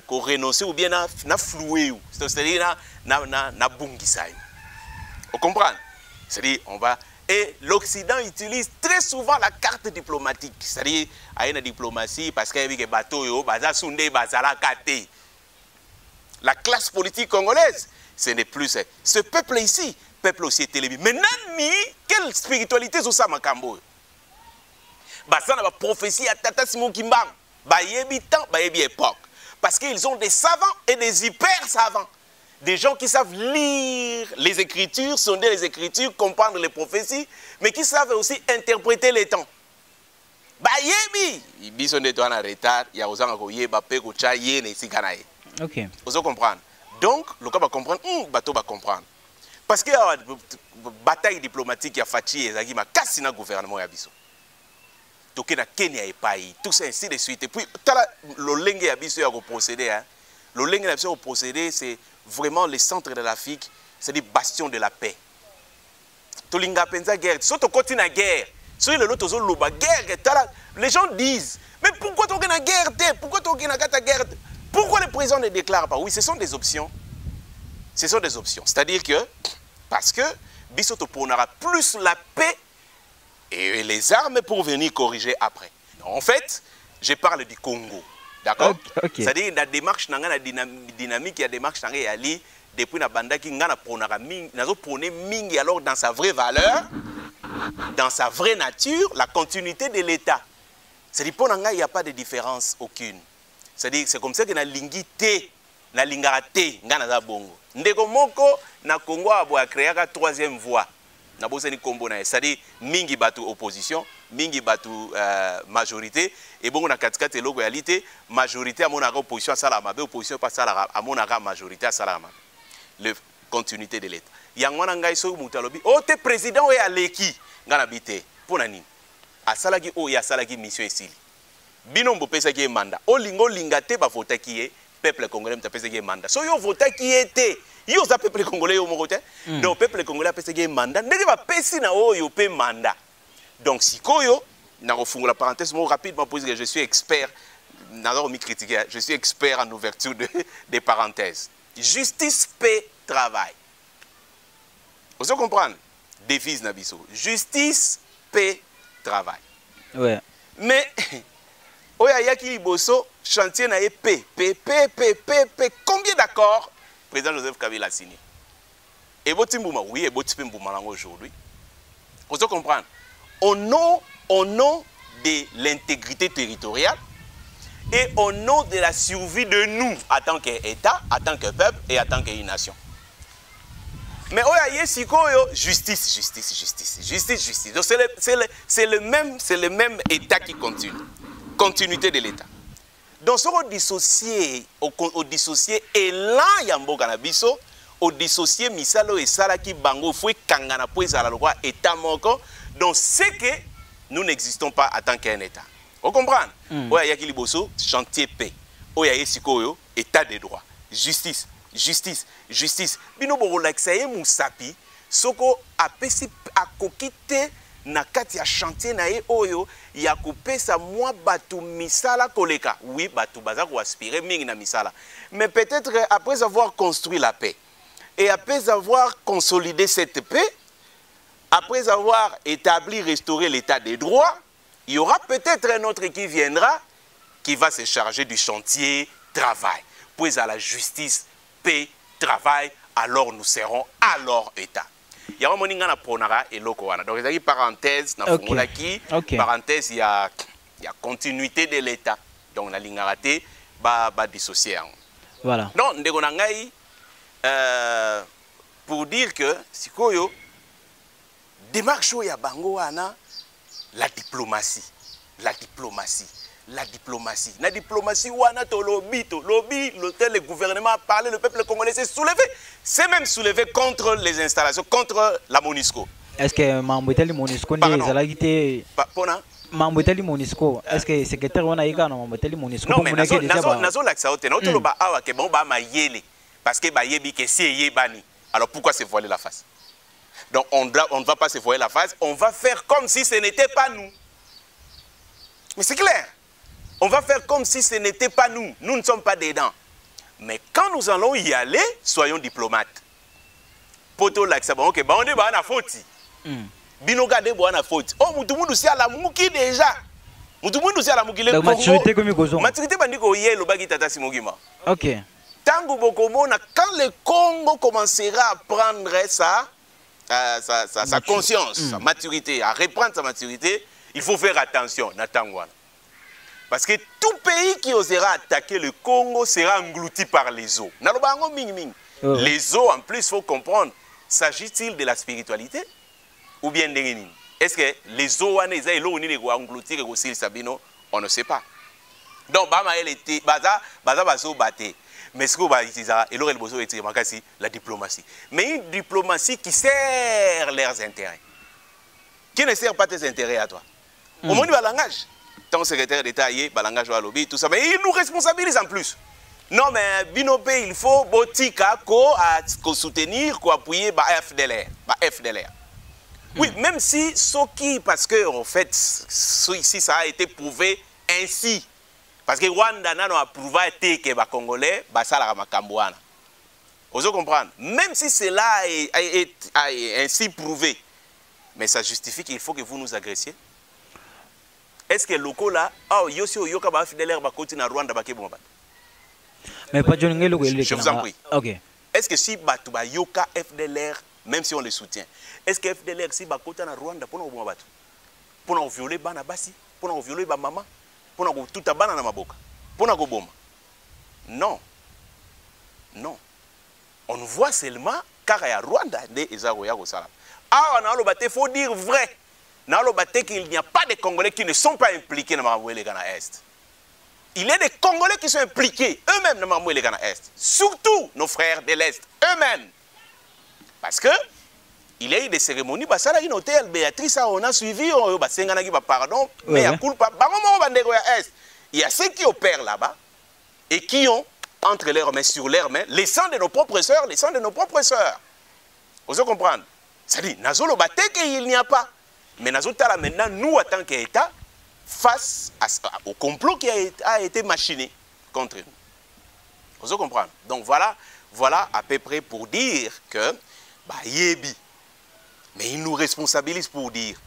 renoncer ou bien na flouer, c'est-à-dire na bungisa. Vous comprenez? C'est-à-dire on va et l'Occident utilise très souvent la carte diplomatique, c'est-à-dire à une diplomatie parce qu'il y a des bateaux yo baza sunde bazala kate. La classe politique congolaise, ce n'est plus ce peuple ici. Peuple aussi est télévisé. Mais nani, quelle spiritualité est ça, Makambo? Basana ba prophétie à Tata Simon Kimbang. bayebi temps, bayebi époque. Parce qu'ils ont des savants et des hyper savants. Des gens qui savent lire les Écritures, sonder les Écritures, comprendre les prophéties, mais qui savent aussi interpréter les temps. Bayebi, biso neto en retard, ya ozanga ko yeba pe ko cha ye ne sikanaye. OK. Vous comprendre. Donc, le cas va comprendre, bateau va comprendre. Parce que la bataille diplomatique ya fachi ezaki makasi na gouvernement ya biso. Toké na Kenya et pays, tout ça ainsi de suite. Et puis tala lo lenge ya biso ya ko procéder hein. Lo lenge ya biso ko procéder, c'est vraiment le centre de l'Afrique, c'est le bastion de la paix. Tolinga penza guerre, soto koti na guerre. Sur le lot loba guerre, les gens disent mais pourquoi tu as une guerre? Pourquoi tu as une guerre? Pourquoi le président ne déclare pas? Oui, ce sont des options. Ce sont des options. C'est-à-dire que, parce que Bissoto prendra plus la paix et les armes pour venir corriger après. En fait, je parle du Congo. D'accord? Okay. C'est-à-dire la démarche, la dynamique, il y a des démarches, depuis la bande qui n'a mingi alors dans sa vraie valeur, dans sa vraie nature, la continuité de l'État. C'est-à-dire pour il n'y a pas de différence aucune. C'est-à-dire c'est comme ça que na lingité, na lingarate, ngana za bongo. Ndeko moko na Congo a créé la troisième voie. Na boseni kombo na, c'est-à-dire mingi batu opposition, mingi batu majorité et bongo na katikati eloko réalité, majorité à mon opposition à salama, opposition pas salama, à mon majorité à salama. La continuité de l'État. Yangwana ngai so mutalobi, oh te président ou aleki, ngana bité, pour nani. A salaki o ya salaki mission ici. Bino mbopesa ki mandat. O lingo lingate ba vota ki e peuple congolais mtapesa ki mandat. So yo vota ki était. Yo za peuple congolais yo mokote. Donc peuple congolais apesa ki mandat. Ndenge ba pesi na o yo pe mandat. Donc sikoyo na refungula parenthèse mo rapidement pour dire que je suis expert n'adore me critiquer. Je suis expert en ouverture des parenthèses. Justice, paix, travail. Vous comprenez? Devise nabiso. Justice, paix, travail. Ouais. Mais oya yaki liboso chantier na P. Combien d'accords président Joseph Kabila a signé? Et Botimbouma, oui, et Botimbouma aujourd'hui. Vous comprenez? Au nom de l'intégrité territoriale et au nom de la survie de nous en tant qu'État, en tant que peuple et en tant qu'une nation. Mais oya justice. Donc c'est le même État qui continue. Continuité de l'État. Donc si on dissocier élan yambo kanabiso, on dissocier misalo et salaki bango foué kangana pour la loi État moko. Donc c'est que nous n'existons pas en tant qu'un État. Vous comprenez? Oya yaki liboso chantier paix. Oya yesikoyo État de droit. Justice. Bino borolaxaye musapi soko apesi akokite na kati ya chantier na ye oyo ya kopesa mwa batu misala koleka. Oui, batu baza ko aspirer mingi na misala. Mais peut-être après avoir construit la paix et après avoir consolidé cette paix, après avoir établi, restauré l'état des droits, il y aura peut-être un autre qui viendra qui va se charger du chantier travail. Puis à la justice, paix, travail, alors nous serons à leur état. Il y a un moment na ponara et lokoana. Donc il y a parenthèse na fungolaki, parenthèse il y a continuité de l'état. Donc la lingarate ba dissocier. Voilà. Donc ndeko na ngai pour dire que sikoyo démarche ya bango wana la diplomatie. La diplomatie, wana to lobby, le gouvernement a parlé, le peuple congolais s'est soulevé. C'est même soulevé contre les installations, contre la MONUSCO. Est-ce que Mambeteli MONUSCO n'est zalagité Mambeteli MONUSCO? Est-ce que secrétaire wana yika na Mambeteli MONUSCO? Non, mais nazo laksa ote, na to loba awa ke bon ba ma yele parce que ba yebi ke si yebani. Alors pourquoi se voiler la face? Donc on ne va pas se voiler la face, on va faire comme si ce n'était pas nous. Mais c'est clair. On va faire comme si ce n'était pas nous. Nous ne sommes pas dedans. Mais quand nous allons y aller, soyons diplomates. Poto l'accent, ok, on est à faute. Binoga de boana faute. Oh, mutumundu si à la mouki déjà. Mutumundu si à la mouki. La maturité comme ils ont. Maturité bandiko yé le bagi tata simogima. Ok. Tango bokomona, quand le Congo commencera à prendre sa conscience, sa maturité, à reprendre sa maturité, il faut faire attention. Parce que tout pays qui osera attaquer le Congo sera englouti par les eaux. Les eaux, en plus, il faut comprendre, s'agit-il de la spiritualité ou bien de l'ennemi? Est-ce que les eaux, engloutir on ne sait pas. Donc, mais ce qu'on va utiliser, la diplomatie. Mais une diplomatie qui sert leurs intérêts. Qui ne sert pas tes intérêts à toi. Au moins, du langage. Ton secrétaire d'État, il langage au lobby, tout ça. Mais il nous responsabilise en plus. Non, mais Binopé, il faut botika ko soutenir, ko appuyer ba FDLR. Oui, même si Soki, parce que en fait, ici ça a été prouvé ainsi. Parce que Rwanda n'a pas prouvé que les Congolais ça la Makambouana. Vous comprenez? Même si cela est ainsi prouvé, mais ça justifie qu'il faut que vous nous agressiez. Est-ce que le locaux là, mais pas je vous en prie. Okay. Est-ce que si Batuba Yoka FDLR, même si on les soutient, est-ce que FDLR si Bakota na Rwanda pour violer bana basi, pour violer ba maman, pour tout bana na maboka, pour bomba? Non. Non. On voit seulement car il y a Rwanda de Ezaroya Rosala. Ah, on a faut dire vrai. Qu'il n'y a pas de Congolais qui ne sont pas impliqués dans le Ghana Est. Il y a des Congolais qui sont impliqués eux-mêmes dans le Ghana Est. Surtout nos frères de l'Est, eux-mêmes. Parce que il y a eu des cérémonies, Béatrice, on a suivi, pardon, mais il y a ceux qui opèrent là-bas et qui ont entre leurs mains, sur leurs mains, les sangs de nos propres sœurs, les sangs de nos propres sœurs. Vous comprenez? C'est-à-dire, il n'y a pas. Mais maintenant, nous, en tant qu'État, face au complot qui a été machiné contre nous. Vous comprenez? Donc voilà à peu près pour dire que Yebi, mais il nous responsabilise pour dire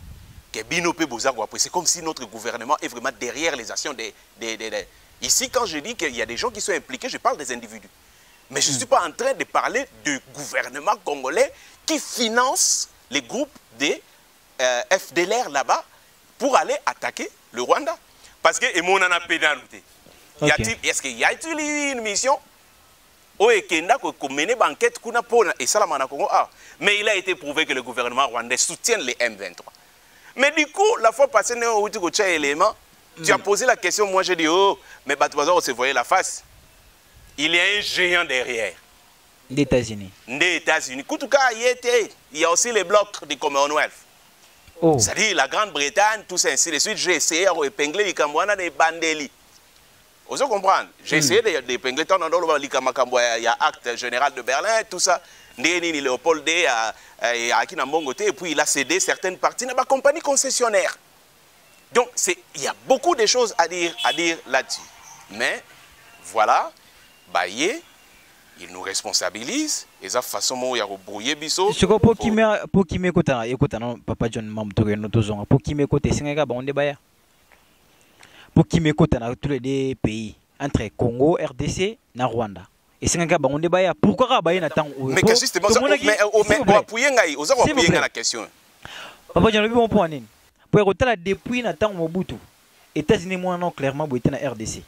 que Binopé Bozagwa, c'est comme si notre gouvernement est vraiment derrière les actions des... Ici, quand je dis qu'il y a des gens qui sont impliqués, je parle des individus. Mais je ne suis pas en train de parler du gouvernement congolais qui finance les groupes des FDLR là-bas pour aller attaquer le Rwanda. Parce que mon en a pénalité. Est-ce qu'il y a une mission mais il a été prouvé que le gouvernement rwandais soutient les M23. Mais du coup, la fois passée, tu as posé la question, moi j'ai dit, oh, mais on se voyait la face. Il y a un géant derrière. Des États-Unis. Des États-Unis. En tout cas, il y a aussi les blocs du Commonwealth. Oh. C'est-à-dire la Grande-Bretagne, tout ça, ainsi de suite. J'ai essayé d'épingler les Cambouana des Bandeli. Vous comprenez? J'ai essayé d'épingler il y a acte général de Berlin, tout ça. Ndeni Léopold D à Kinambongote, et puis il a cédé certaines parties dans la compagnie concessionnaire. Donc il y a beaucoup de choses à dire là-dessus. Mais voilà, Baye, il nous responsabilise et ça façon il y a rebrouillé biso. Ce que pour qui m'écoute non papa John Mamtoure no tozonga pour qui m'écoute singa ba on débat. Pour qui m'écoute dans tous les deux pays entre Congo, RDC, na Rwanda. Et singa ba on débat pourquoi ba na temps. Mais que justement ça mais appuyer ngai, oza appuyer la question. Papa John le bon point nini. Pour retala depuis na temps Mobutu. États-Unis moi non clairement boité na RDC.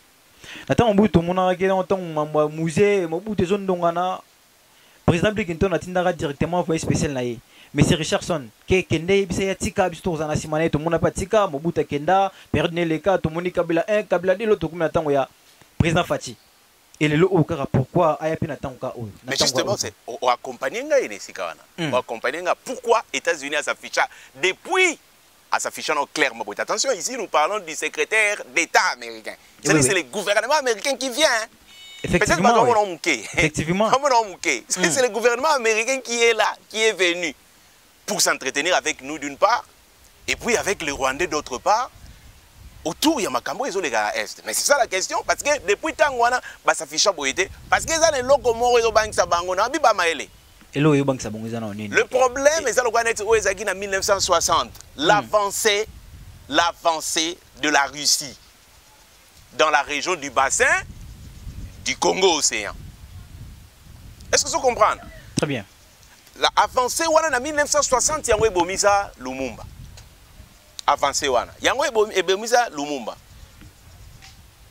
Nathan Mobutu mona ke na temps musée Mobutu zone dongana président de Clinton a tindara directement envoyé spécial na ye. Mais c'est Richardson qui kende bisa ya tika bisto za na simane to mona patika Mobutu kenda période neleka to moni Kabila 1 Kabila 2 l'autre comme na temps ya président Fati. Et le au kara pourquoi ayapi na temps ka o. Mais justement c'est au accompagner ngai ne sikawana. Au accompagner nga pourquoi États-Unis a s'affiché depuis à s'afficher clairement. Attention, ici nous parlons du secrétaire d'État américain. C'est le gouvernement américain qui vient. Effectivement. Effectivement. C'est le gouvernement américain qui est là, qui est venu pour s'entretenir avec nous d'une part, et puis avec les Rwandais d'autre part. Autour, il y a Makambo et les gars Est. Mais c'est ça la question, parce que depuis tant que ça s'affiche parce que ça les locaux morts et banques sabangona biba maele. Le problème, c'est en 1960, l'avancée de la Russie dans la région du bassin du Congo-Océan. Est-ce que vous comprenez? Très bien. L'avancée en 1960, il y a Bomisa Lumumba. Avancée il y a Bomisa Lumumba.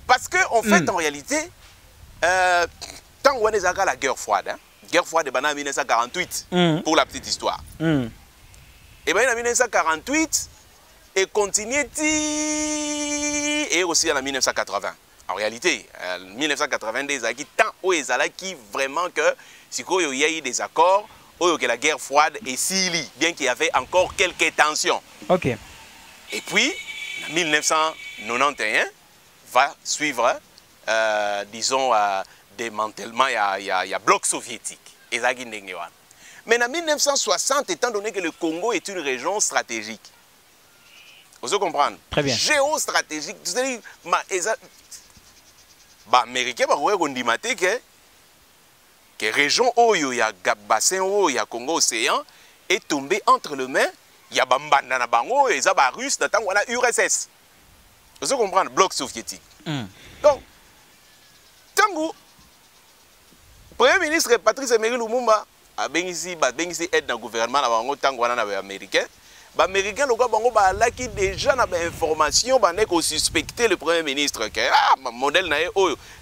Parce que, en fait, en réalité, tant qu'on est à la guerre froide, hein, guerre froide en 1948, pour la petite histoire. Et bien en 1948, et continue et aussi en 1980. En réalité, 1982, tant où qui vraiment que si il y a eu des accords, que la guerre froide est si bien qu'il y avait encore quelques tensions. Ok. Et puis, en 1991, va suivre, disons, démantèlement, il y a bloc soviétique. Mais en 1960, étant donné que le Congo est une région stratégique, vous comprenez? Très bien. Géostratégique, c'est-à-dire, les Américains vont dire que la région où il y a bassin où il y a Congo océan est tombée entre les mains, il y a Bambanda na bango et les Russes dans la URSS. Vous comprenez? Bloc soviétique. Donc, Tango, Premier ministre Patrice Emery Lumumba a bénéficié aide dans le gouvernement américain. Les Américains ont déjà des informations pour suspecter le Premier ministre. Le modèle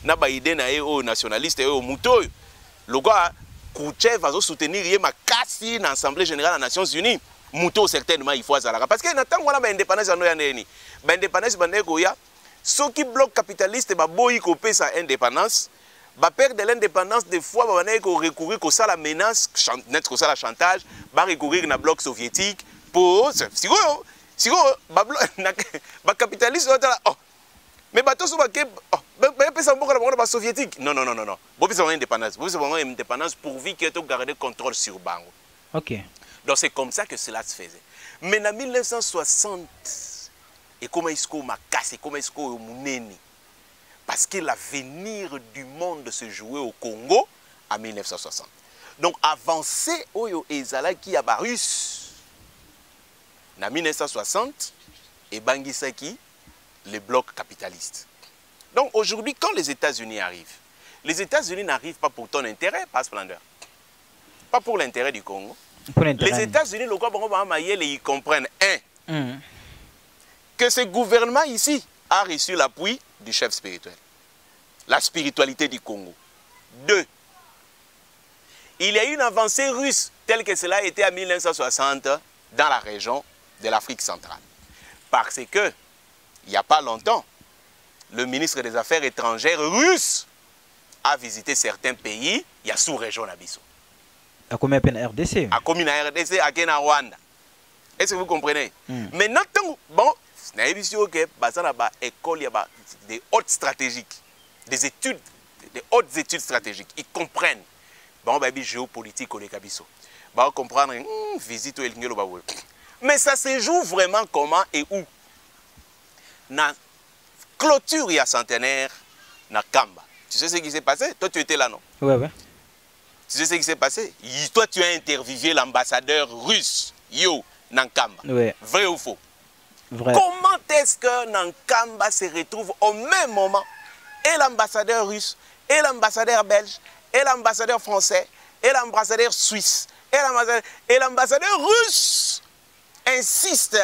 n'a idée nationaliste et mouton. Le gars, Khrouchtchev va soutenir l'Assemblée générale des Nations Unies. Mouton, certainement, il faut ça. Parce que nous avons l'indépendance. L'indépendance, ceux qui bloquent capitaliste, ils coupent sa indépendance. Perdre l'indépendance, des fois, ils recourir à la menace, à la chantage, recourir à bloc soviétique. Si vous capitaliste, mais soviétique. Non. Vous avez indépendance. Vous avez indépendance pourvu que vous gardez le contrôle sur Bango. Ok. Donc c'est comme ça que cela se faisait. Mais en 1960, et comment est-ce qu'on m'a cassé, comment est-ce qu'on m'a parce que l'avenir du monde se jouait au Congo en 1960. Donc avancé au Ezala qui a russe en 1960 et Bangisaki les blocs capitalistes. Donc aujourd'hui quand les États-Unis arrivent, les États-Unis n'arrivent pas pour ton intérêt, pas splendeur, pas pour l'intérêt du Congo. Les États-Unis, ils comprennent que ce gouvernement ici a reçu l'appui du chef spirituel, la spiritualité du Congo. 2. Il y a eu une avancée russe telle que cela a été en 1960 dans la région de l'Afrique centrale. Parce que, il n'y a pas longtemps, le ministre des Affaires étrangères russe a visité certains pays, il y a sous-région Nabiso. À combien de RDC? À combien de RDC, à Kenya, Rwanda. Est-ce que vous comprenez? Maintenant, bon, il y a des hautes stratégiques, des études, des hautes études stratégiques. Ils comprennent. Bon, bah, géopolitique, on est kabiso. Bah, comprendre, visite au Elngelo Baoul. Mais ça se joue vraiment comment et où? Na clôture, il y a centenaire, na Kamba. Tu sais ce qui s'est passé? Toi, tu étais là, non? Ouais. Tu sais ce qui s'est passé? Toi, tu as interviewé l'ambassadeur russe, Nankamba. Ouais. Vrai ou faux? Vrai. Comment est-ce que Nankamba se retrouve au même moment et l'ambassadeur russe, et l'ambassadeur belge, et l'ambassadeur français, et l'ambassadeur suisse, et l'ambassadeur russe insiste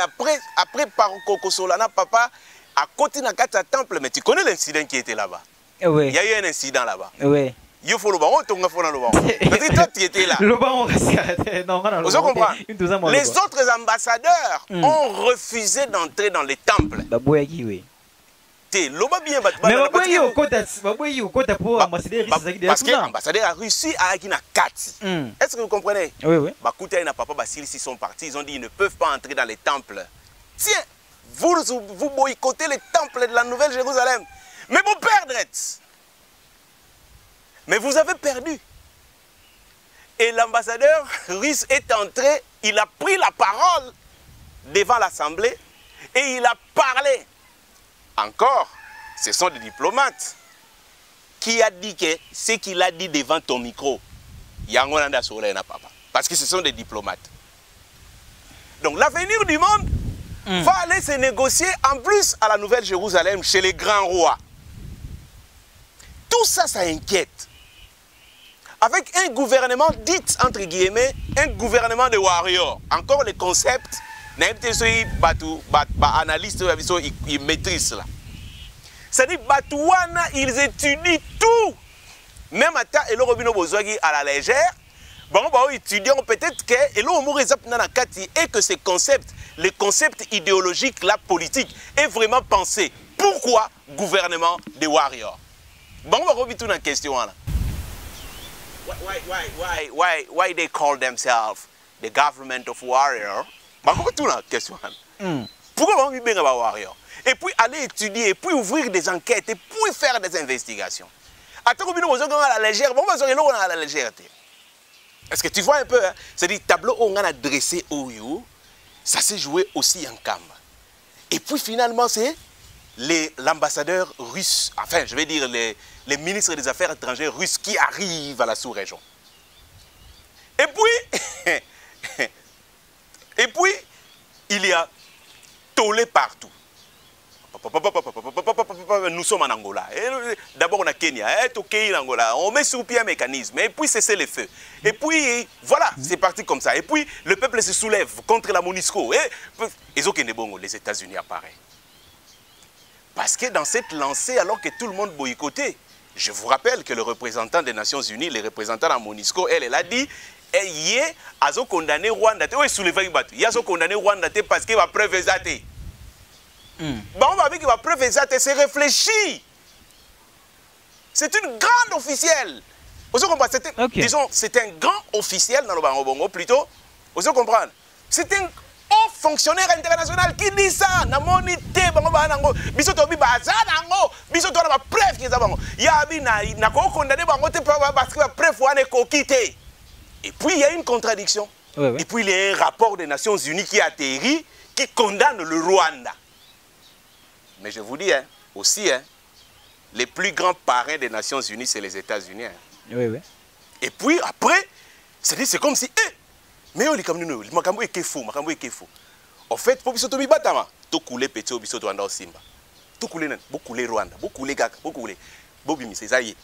après par Kokosolana, papa, à côté de Kata Temple, mais tu connais l'incident qui était là-bas? Oui. Il y a eu un incident là-bas. Oui. Il faut le baron, tu vas le baron. Toi, tu étais là. Le baron, vous comprenez? Les autres ambassadeurs ont refusé d'entrer dans les temples. Oui. Parce que l'ambassadeur a réussi à aller à Kati. Est-ce que vous comprenez? Oui. Bakuta et papa Basile, s'ils sont partis, ils ont dit qu'ils ne peuvent pas entrer dans les temples. Tiens, vous boycottez les temples de la Nouvelle-Jérusalem. Mais vous perdrez. Mais vous avez perdu. Et l'ambassadeur russe est entré, il a pris la parole devant l'Assemblée et il a parlé. Encore, ce sont des diplomates qui a dit que ce qu'il a dit devant ton micro, parce que ce sont des diplomates. Donc l'avenir du monde va aller se négocier en plus à la Nouvelle-Jérusalem chez les grands rois. Tout ça, ça inquiète. Avec un gouvernement dit, entre guillemets, un gouvernement de warriors. Encore les concepts, les analystes, ils maîtrisent là. C'est-à-dire Batouana, ils étudient tout. Même à ta et le robino bozwagi à la légère. Bon, étudiants peut-être que et que ces concepts, les concepts idéologiques, la politique, est vraiment pensé. Pourquoi gouvernement des warriors? Bon, on va revenir une question là. Why they call themselves the government of warriors? Bon, on va revenir une question là. Pourquoi on va bien warrior? Et puis aller étudier, et puis ouvrir des enquêtes, et puis faire des investigations. Attends, on va à la légère. Bon, on va à la légèreté. Est-ce que tu vois un peu, hein? C'est-à-dire, tableau où on a dressé Oyo, ça s'est joué aussi en Kamba. Et puis finalement, c'est l'ambassadeur russe, enfin, je vais dire les ministres des Affaires étrangères russes qui arrivent à la sous-région. Et puis, il y a tollé partout. Nous sommes en Angola. D'abord on a Kenya, Angola. On met sur pied un mécanisme. Et puis cesser les feux. Et puis voilà, c'est parti comme ça. Et puis le peuple se soulève contre la MONUSCO. Et les États-Unis apparaissent. Parce que dans cette lancée, alors que tout le monde boycottait, je vous rappelle que le représentant des Nations Unies, le représentant de la MONUSCO, elle a dit il a condamné Rwanda. Il a condamné Rwanda parce qu'il va preuve zate. Bon, on va dire qu'il va preuve exacte, c'est réfléchi. C'est une grande officielle. Vous comprenez? Disons, c'est un grand officiel dans le Bango plutôt. Vous comprenez? C'est un haut fonctionnaire international qui dit ça. Namonité, Bango Bango. Bisoto bi bazanango. Bisoto na preuve qui est ça. Ya bi na ko condamné Bango te parce que preuve wane ko quitter. Et puis il y a une contradiction. Et puis il y a un rapport des Nations Unies qui atterrit qui condamne le Rwanda. Mais je vous dis hein, aussi, hein, les plus grands parrains des Nations Unies, c'est les États-Unis. Hein. Oui. Et puis après, c'est comme si, mais on est comme nous, makambo est faux. En fait, pour bisoto bibatama, tout couler petit au bisoto anda simba, tout couler nan, beaucoup couler Rwanda, beaucoup couler Gaka, beaucoup couler, Bobimi, c'est ça y est.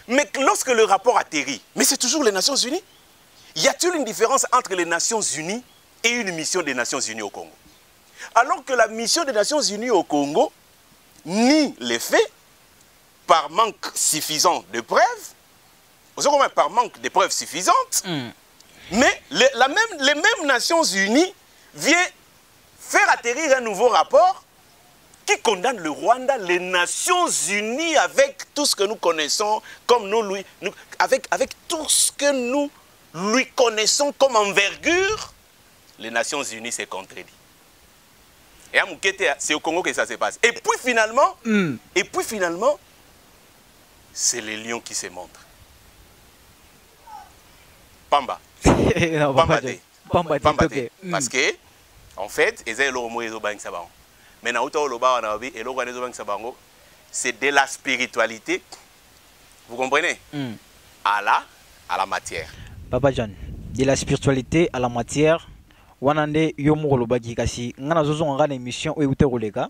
Mais lorsque le rapport atterrit, mais c'est toujours les Nations Unies. Y a-t-il une différence entre les Nations Unies et une mission des Nations Unies au Congo? Alors que la mission des Nations Unies au Congo nie les faits par manque suffisant de preuves, par manque de preuves suffisantes, mais les mêmes Nations Unies viennent faire atterrir un nouveau rapport qui condamne le Rwanda, les Nations Unies avec tout ce que nous connaissons comme avec tout ce que nous lui connaissons comme envergure, les Nations Unies s'est contredit. Et à Moukete, c'est au Congo que ça se passe. Et puis finalement, c'est les lions qui se montrent. Pamba. Pamba. Parce que, en fait, c'est de la spiritualité, vous comprenez, à la matière. Papa John, de la spiritualité à la matière. Wanande yomo olobaki kasi ngana zozo ngana émission oyo te koleka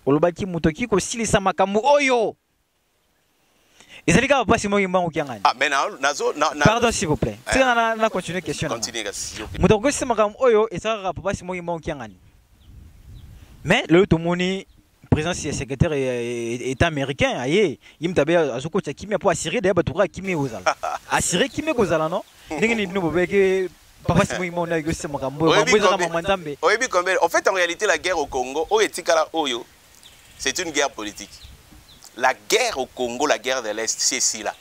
olobaki mutoki ko silisa makambo oyo ezalika papa simo yimbango kiangani mais pardon s'il vous plaît c'est na continuer question mutoko ko silisa makambo oyo ezalika papa simo yimbango kiangani mais le tomoni président secrétaire état américain aye yimtabe azoko cha kimia pour assurer d'ailleurs batuka kimia ozala assurer kimia kozala non ndenge ni bobeke. En fait, en réalité, la guerre au Congo, c'est une guerre politique. La guerre au Congo, la guerre de l'Est, c'est ci là.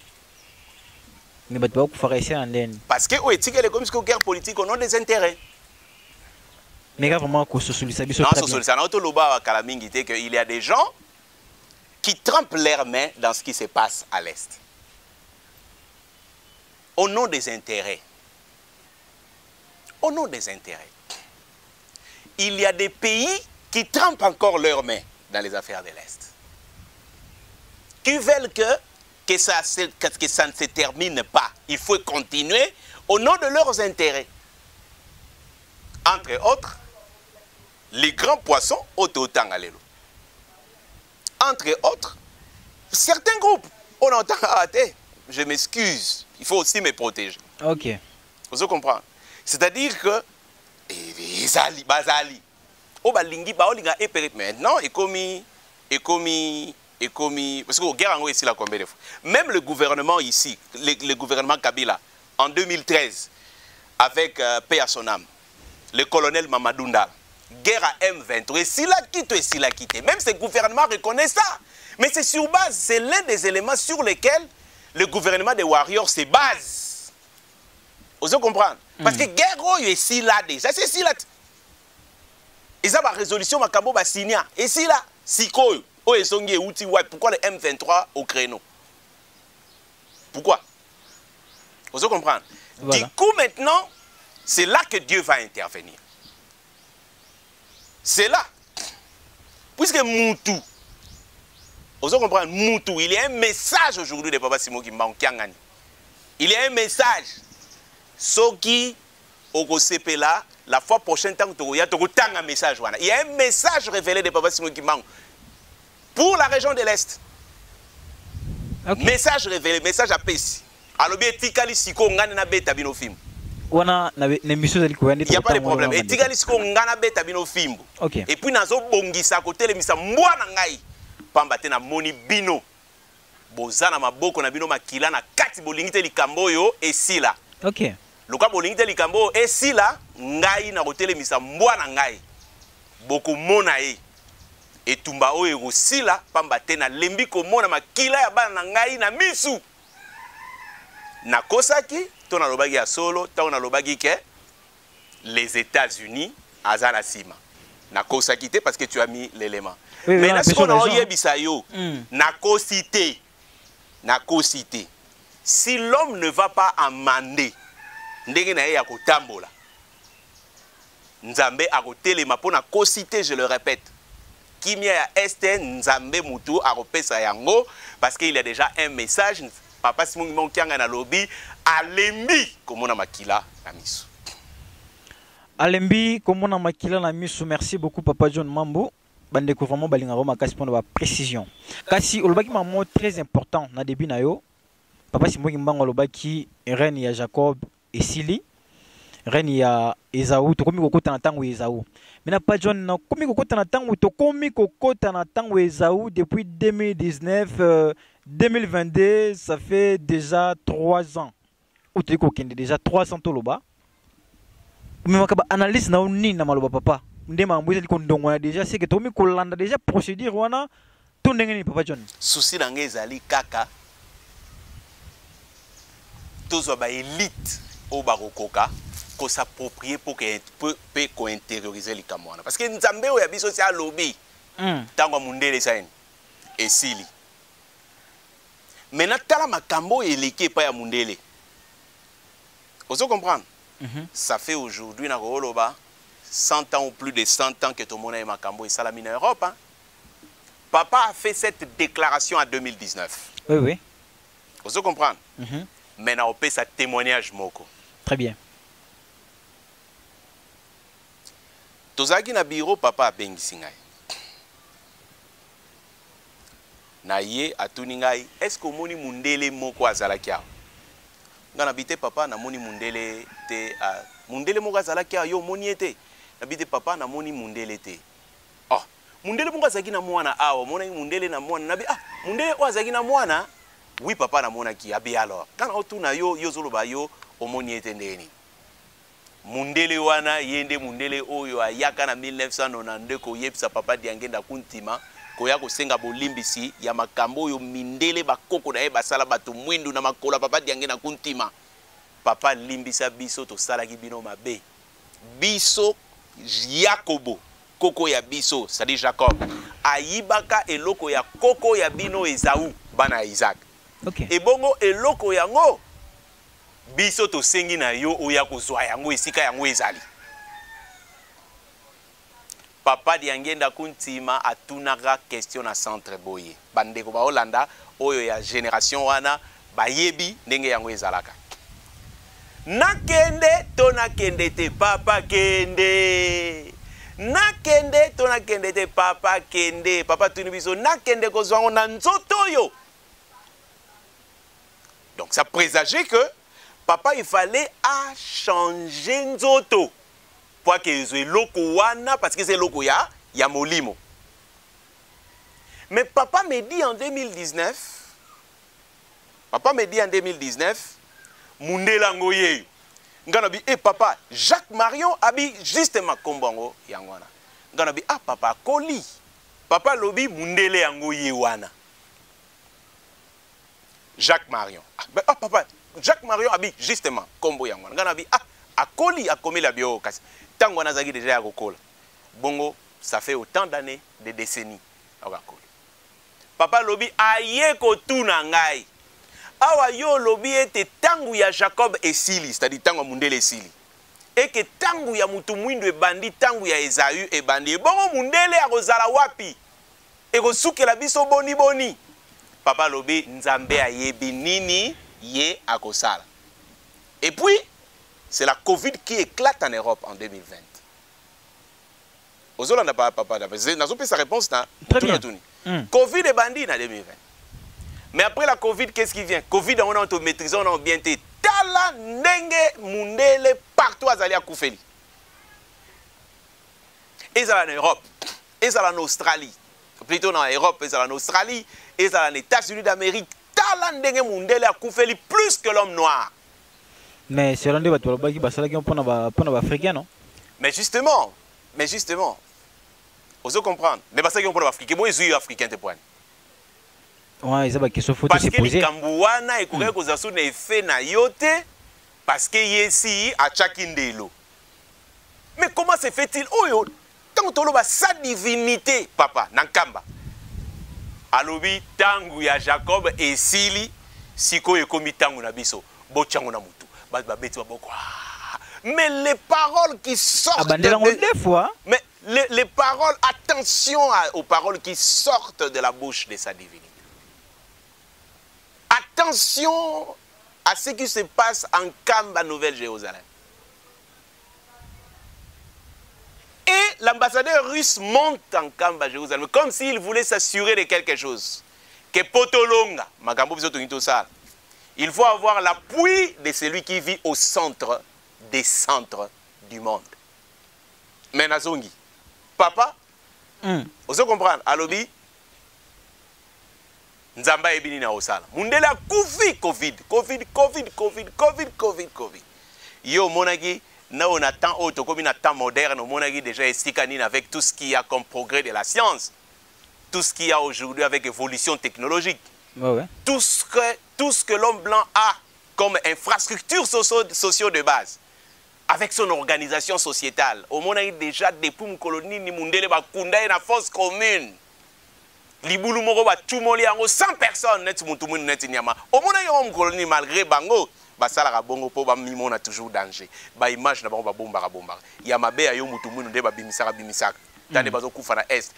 Parce que c'est une guerre politique au nom des intérêts. Mais vraiment, il y a des gens qui trempent leurs mains dans ce qui se passe à l'Est. Au nom des intérêts. Au nom des intérêts. Il y a des pays qui trempent encore leurs mains dans les affaires de l'Est. Qui veulent que ça ne se termine pas. Il faut continuer au nom de leurs intérêts. Entre autres, les grands poissons Ototangalelo. Entre autres, certains groupes, on entend rater. Je m'excuse, il faut aussi me protéger. Ok. Vous comprenez? C'est-à-dire que Bazali, maintenant, et comme parce que guerre en ici là combien de fois. Même le gouvernement ici, le gouvernement Kabila, en 2013, avec paix à son âme, le colonel Mamadou Ndala, guerre à M23, et s'il a quitté, même ce gouvernement reconnaît ça. Mais c'est sur base, c'est l'un des éléments sur lesquels le gouvernement des Warriors se base. Vous comprenez? Parce que guerre est ici là déjà, c'est ici là. Ils ont la résolution Makambo Bassinia, et ici là, Sikoyo. Pourquoi le M23 au créneau? Pourquoi? Vous comprenez? Voilà. Du coup, maintenant, c'est là que Dieu va intervenir. C'est là. Puisque Moutou, vous comprenez? Moutou, il y a un message aujourd'hui de Papa Simon Kimbangu Kiangani. Il y a un message. Soki, Okosepela, la fois prochaine, il y a un message. Il y a un message révélé de Papa Simon Kimbangu. Pour la région de l'Est. Okay. Message révélé, message à Pessi. Alors, il n'y a pas de problème. Et puis, nous avons côté les misa mwana ngai. Pambate na moni bino. Bozana maboko na bino makila na kati bolingite likambo yo esila. OK. Loka bolingite likambo esila ngai na côté les misa mwana ngai. Boko mona e. Et tumba oyo ekosila pamba te na lembi komona makila ya bana na ngai na misu nakosaki to na lobaki ya solo to na lobaki ke les États-Unis aza na sima nakosaki te parce que tu as mis l'élément. Oui, mais là ce qu'on a yebisa yo nakosité si l'homme ne va pas amender ndenge na ye ya kotambola nzambe akotelema pona kosité, je le répète. Kimia Este Nzambe Moutou a repêché yango parce qu'il y a déjà un message. Papa Simon Kianga na lobby Alembi komona makila na misu. Alembi komona makila na misu. Merci beaucoup Papa John Mambo. Bande ko vraiment balinga roma kasi pour la précision. Kasi olobaki mamo très important na début na yo. Papa Simon Kimbangu olobaki reine ya Jacob et Sili. Reine ya Esaú to komi kokota na tango Esaú. Mais pas John na komi kokota na tango to komi kokota na tango Esaú depuis 2019 2022 ça fait déjà 3 ans. Ou tu kokende déjà 300 toloba. Mais makaba analyse na oni na maloba papa. Ndema mbuza liko ndongona déjà c'est que to komi kolanda déjà procédure wana to ndenge ni Papa John. Souci na ngezali kaka. Tozo ba élite au barokoka. Qu'on s'approprie pour qu'on intériorise les Camerounais. Parce que nous avons un social lobby. Tango mundele saine. Et sili. Maintenant, tala makambo et l'équipe pas ya mundele. Vous comprenez? Ça fait aujourd'hui, na Roloba, 100 ans ou plus de 100 ans que tout le monde a makambo et salamine en Europe. Hein? Papa a fait cette déclaration en 2019. Oui, oui. Vous comprenez? Maintenant, on peut sa témoignage moko. Très bien. Tozaki na bureau papa abengisi ngai. Na ye atuni ngai, est-ce que moni mundele moko azalaki awa? Nga nabite papa na moni mundele te mundele moko azalaki awa yo moni ete. Nabite papa na moni mundele te. Oh, mundele moko azalaki na mwana awa, mona mundele na mwana nabi mundele o azalaki na mwana. Oui papa na mona ki abi alors. Kana otuna yo zoloba yo omoni ete ndeni. Mundele wana yende mundele oyo ayaka na 1992 ko yebisa papa diangenda kuntima ko ya kosenga bolimbisi ya makambo oyo mindele bakoko na ye basala bato mwindu na makola papa diangenda kuntima papa limbisa biso to sala ki bino mabe biso Yakobo koko ya biso c'est-à-dire Jacob ayibaka eloko ya koko ya bino Esaú bana Isaac. Okay. Et bongo eloko yango biso to sengi na yo oya kozwa yango esika yango ezali. Papa diangenda kuntima atunaka question na centre boye. Bandeko ba Holanda oyo ya génération wana bayebi ndenge yango ezalaka. Nakende to nakende te papa kende. Nakende to nakende te papa kende. Papa tuni biso nakende kozwa na nzoto yo. Donc ça présageait que papa il fallait changer nzoto pour que ce loko wana parce que c'est loko ya molimo. Mais papa me dit en 2019, Mundela ngoye. Nganabi, papa, Jacques Marion abi justement kombongo yangwana. Nganabi, papa, Koli. Papa lobi Mundele yangoye wana. Jacques Marion. Papa, Jacques Marion abi justement kombo yangwana. Nganabi, Akoli a commis la bio kasi. Tango nazagi déjà akokola. Bongo, ça fait autant d'années, des décennies. Papa lobi aye ko tuna ngai. Awa yo lobi ete tangu ya Jacob esili, c'est-à-dire tangu ya Mundele esili. Et que tangu ya mutu mwindu ebandi, tangu ya Esaü ebandi. Bongo Mundele akozala wapi? Eko suke la biso boni boni. Papa lobi nzambe ayebi nini ye akosala. Et puis, c'est la Covid qui éclate en Europe en 2020. Ozola n'a pas papa n'a pas sa réponse là. Très bien. Covid est bandit en 2020. Mais après la Covid, qu'est-ce qui vient? Covid, on a maîtrisé, on a bien été. Tala ndenge Mundele partout à Zalia Koufeli. Ils sont en Europe, ils sont en Australie. Plutôt en Europe, ils sont en Australie, ils sont aux États-Unis d'Amérique. Tala ndenge Mundele a Koufeli plus que l'homme noir. Mais c'est l'un des bateaux qui va s'aller pour les Africains, non? Mais justement, vous comprendre. Mais parce qu'ils ont pour les Africains, moi, je suis africain, te point. Ouais, ils ont question faut parce se que poser. Les Kambouana et Kouré Kozasu ne fait na yote parce que ici à Chakindelo. Mais comment se fait-il? Oh yo, tant que tu as sa divinité, papa, Nankamba. Alobi tangu ya Jacob et Sili, siko ekomi tangu na biso, bochango na mutu, babeti baboko. Mais les paroles qui sortent mais les paroles, attention aux paroles qui sortent de la bouche de sa divinité. Attention à ce qui se passe en Kamba, Nouvelle-Jérusalem. Et l'ambassadeur russe monte en Kamba, Jérusalem, comme s'il voulait s'assurer de quelque chose. Que Potolonga, il faut avoir l'appui de celui qui vit au centre des centres du monde. Mais Nazongi, papa, vous comprenez, Alobi, Nzamba ebini na osala. Mundele a Covid. Yo monagi, na on attend autre comme un temps moderne, monagi déjà estikani avec tout ce qu'il y a comme progrès de la science. Tout ce qu'il y a aujourd'hui avec évolution technologique. Ouais. Tout ce que l'homme blanc a comme infrastructure socio de base. Avec son organisation sociétale. Au monagi déjà depuis une colonie ni Mundele ba kunda na force commune. Libulu moko ba tumoli yango 100 personnes net mutumu net nyama. Au mona yo colonie malgré bango ba sala ka bongo po ba mimona toujours danger. Ba image na bango ba bomba. Ya mabe yo mutumu nde ba bimisaka. Tane bazo kufa na est.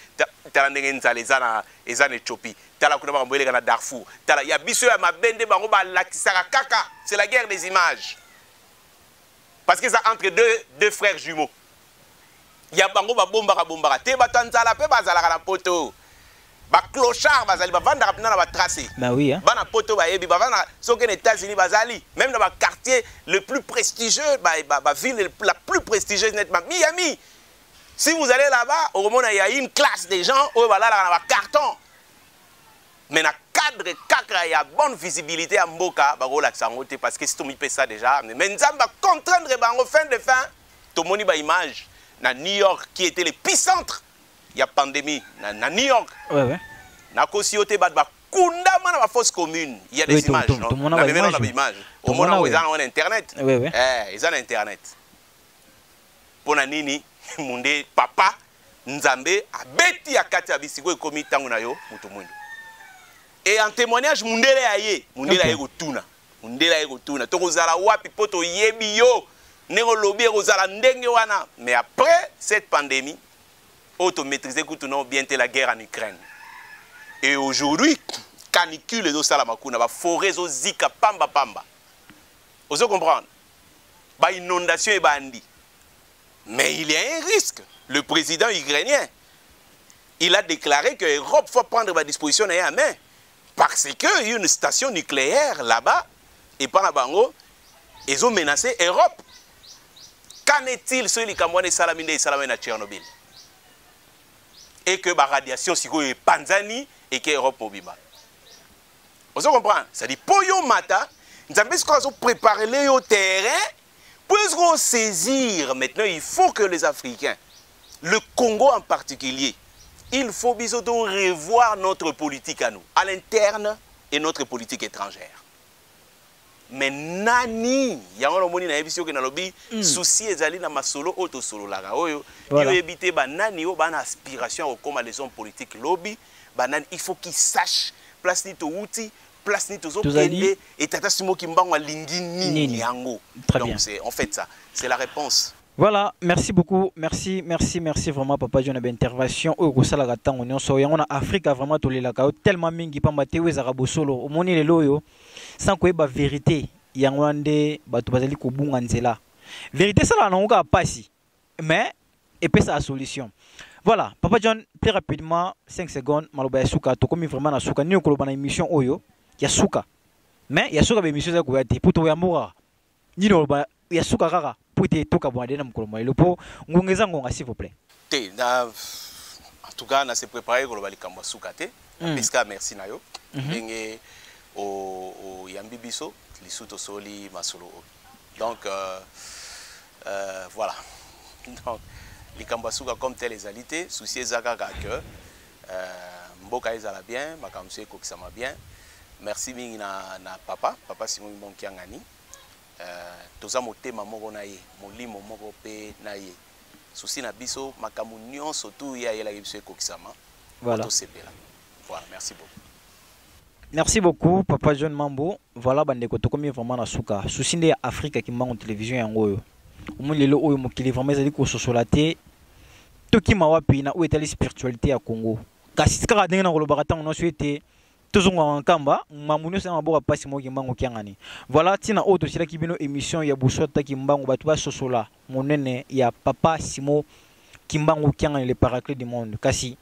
Tala ndenge nzala eza na Éthiopie. Tala kuna ba mboeleka na Darfour. Tala ya biso ya mabende bango ba lakisaka kaka. C'est la guerre des images. Parce que ça entre deux frères jumeaux. Ya bango ba bomba. Te batanzala pe bazala na poto. Ba clochard bazali ba vanda rapina na ba tracé. Bah oui hein. Bana poto ba yebi ba vanda soke les États-Unis bazali, même dans ba quartier le plus prestigieux, ba ville la plus prestigieuse nettement Miami. Si vous allez là-bas, au moment il y a une classe de gens où ba là na ba carton. Mais na cadre kakra ya bonne visibilité à Mboka ba rola sangote parce que si tu mi pesa ça déjà, mais nzamba contraindre bango fin to moni ba image na New York qui était l'épicentre. Il y a pandémie na New York. Ouais. Na Kosiote ba kunda mana ba fosse commune. Il y a des images non. Na même na image. Au moment où ils ont internet. Ouais. Ils ont internet. Pona nini munde papa Nzambe abeti akati abisiko ekomi tangu na yo mutu mwindu. Et en témoignage mundele aye kotuna. Mundele aye kotuna. Tokozala wapi poto yebi yo. Nego lobi kozala ndenge wana. Mais après cette pandémie auto-maîtriser bien la guerre en Ukraine. Et aujourd'hui, canicule do salamakuna, ba forêt zo zika pamba. Vous comprenez? Ba inondation et bandi. Mais il y a un risque. Le président ukrainien, il a déclaré que l'Europe faut prendre ma disposition à main parce qu'il y a une station nucléaire là-bas et par là-bas, ils ont menacé l'Europe. Qu'en est-il sur les Camerounais Salamine et Salamine à Tchernobyl? Et que la radiation, si vous Panzani, et que Europe mobima. Vous comprenez? Ça dit pour yo mata, nous avons préparé le terrain pour saisir. Maintenant, il faut que les Africains, le Congo en particulier, il faut bientôt revoir notre politique à nous, à l'interne et notre politique étrangère. Mais nani, yango moni na ebisio ke na lobi souci ezali na masolo auto solo la oyo yo ebité ba nani yo ba na aspiration comme les hommes politiques lobby ba nani il faut qu'ils sachent place ni to outil place ni to zo kende et tata simo kimbango lingi nini yango. Donc c'est en fait ça, c'est la réponse. Voilà, merci beaucoup, merci vraiment Papa John intervention au Gosala Gatang on so yango na Afrique vraiment to lelaka tellement mingi pa matewe za rabosolo au moni le loyo sans ko ba vérité yango ande bato bazali ko bunga nzela vérité ça là na nga pasi mais et puis ça solution. Voilà, Papa John très rapidement 5 secondes maloba ya suka to komi vraiment na suka ni ko loba na émission oyo ya suka mais ya suka be émission za ko ya te puto ya mura ni loba ya suka kaka pour te toka boadena mkoloma le po ngongeza ngonga s'il vous plaît. Te na en tout cas na se préparer ko loba likambo suka te peska merci na yo ngenge au yambi biso lisuto soli masolo. Donc voilà. Donc likambo suka comme tel les alités souci ezaka que mboka ezala bien makamse ko kisama bien. Merci mingi na papa Simon Monkiangani. Toza motema moko na ye molimo moko pe na ye souci na biso makamu nyonso tu ya yela biso ekokisama. Voilà. Voilà, merci beaucoup. Merci beaucoup Papa John Mambo. Voilà bandeko tokomi vraiment na suka souci nde ya Afrique ki mbango télévision yango yo omulelo oyo mokili vraiment ezali ko sosolaté toki mawapi na o etali spiritualité ya Congo kasi kaka ndenge na kolobaka tango no souhaité tozonga nkamba mamunyo sa maboka pasi mo kimbango kiangani. Voilà tina auto sila kibino émission ya busota kimbango batu ba sosola monene ya Papa Simo Kimbango kiangani le paraclet du monde kasi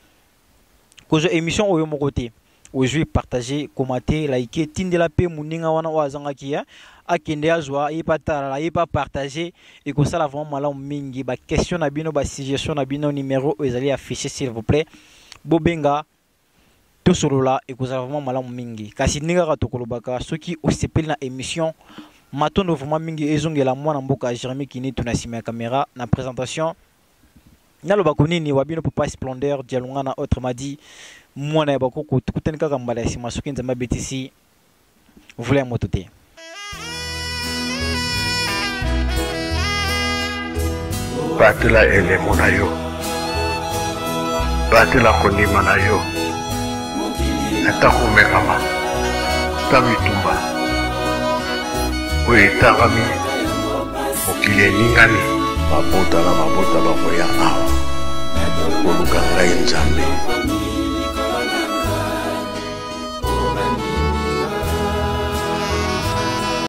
kozo émission oyo mokote aujourd'hui partager commenter liker tindela pe muninga wana wazanga kia akende azwa ipatala ipa partager et ko sala vraiment malamu mingi ba question na bino ba suggestion na bino numéro ezali affiché s'il vous plaît bobenga to solola et ko sala vraiment malamu mingi kasi ninga ka tokolobaka soki osepeli na émission matondo vraiment mingi ezongela mwana mboka Jérémy Kini tunasima caméra na présentation naloba kunini wabino Papa Splendeur dialonga na autre madi mwana ya bakoko tukutani kaka mbala ya sima soki nzamba betisi vula moto te. Batela elemo na yo batela konima na yo ata komekama ta bitumba oyo etangami mokili eningani mabota na mabota bakoya awa koluka ngai Nzambe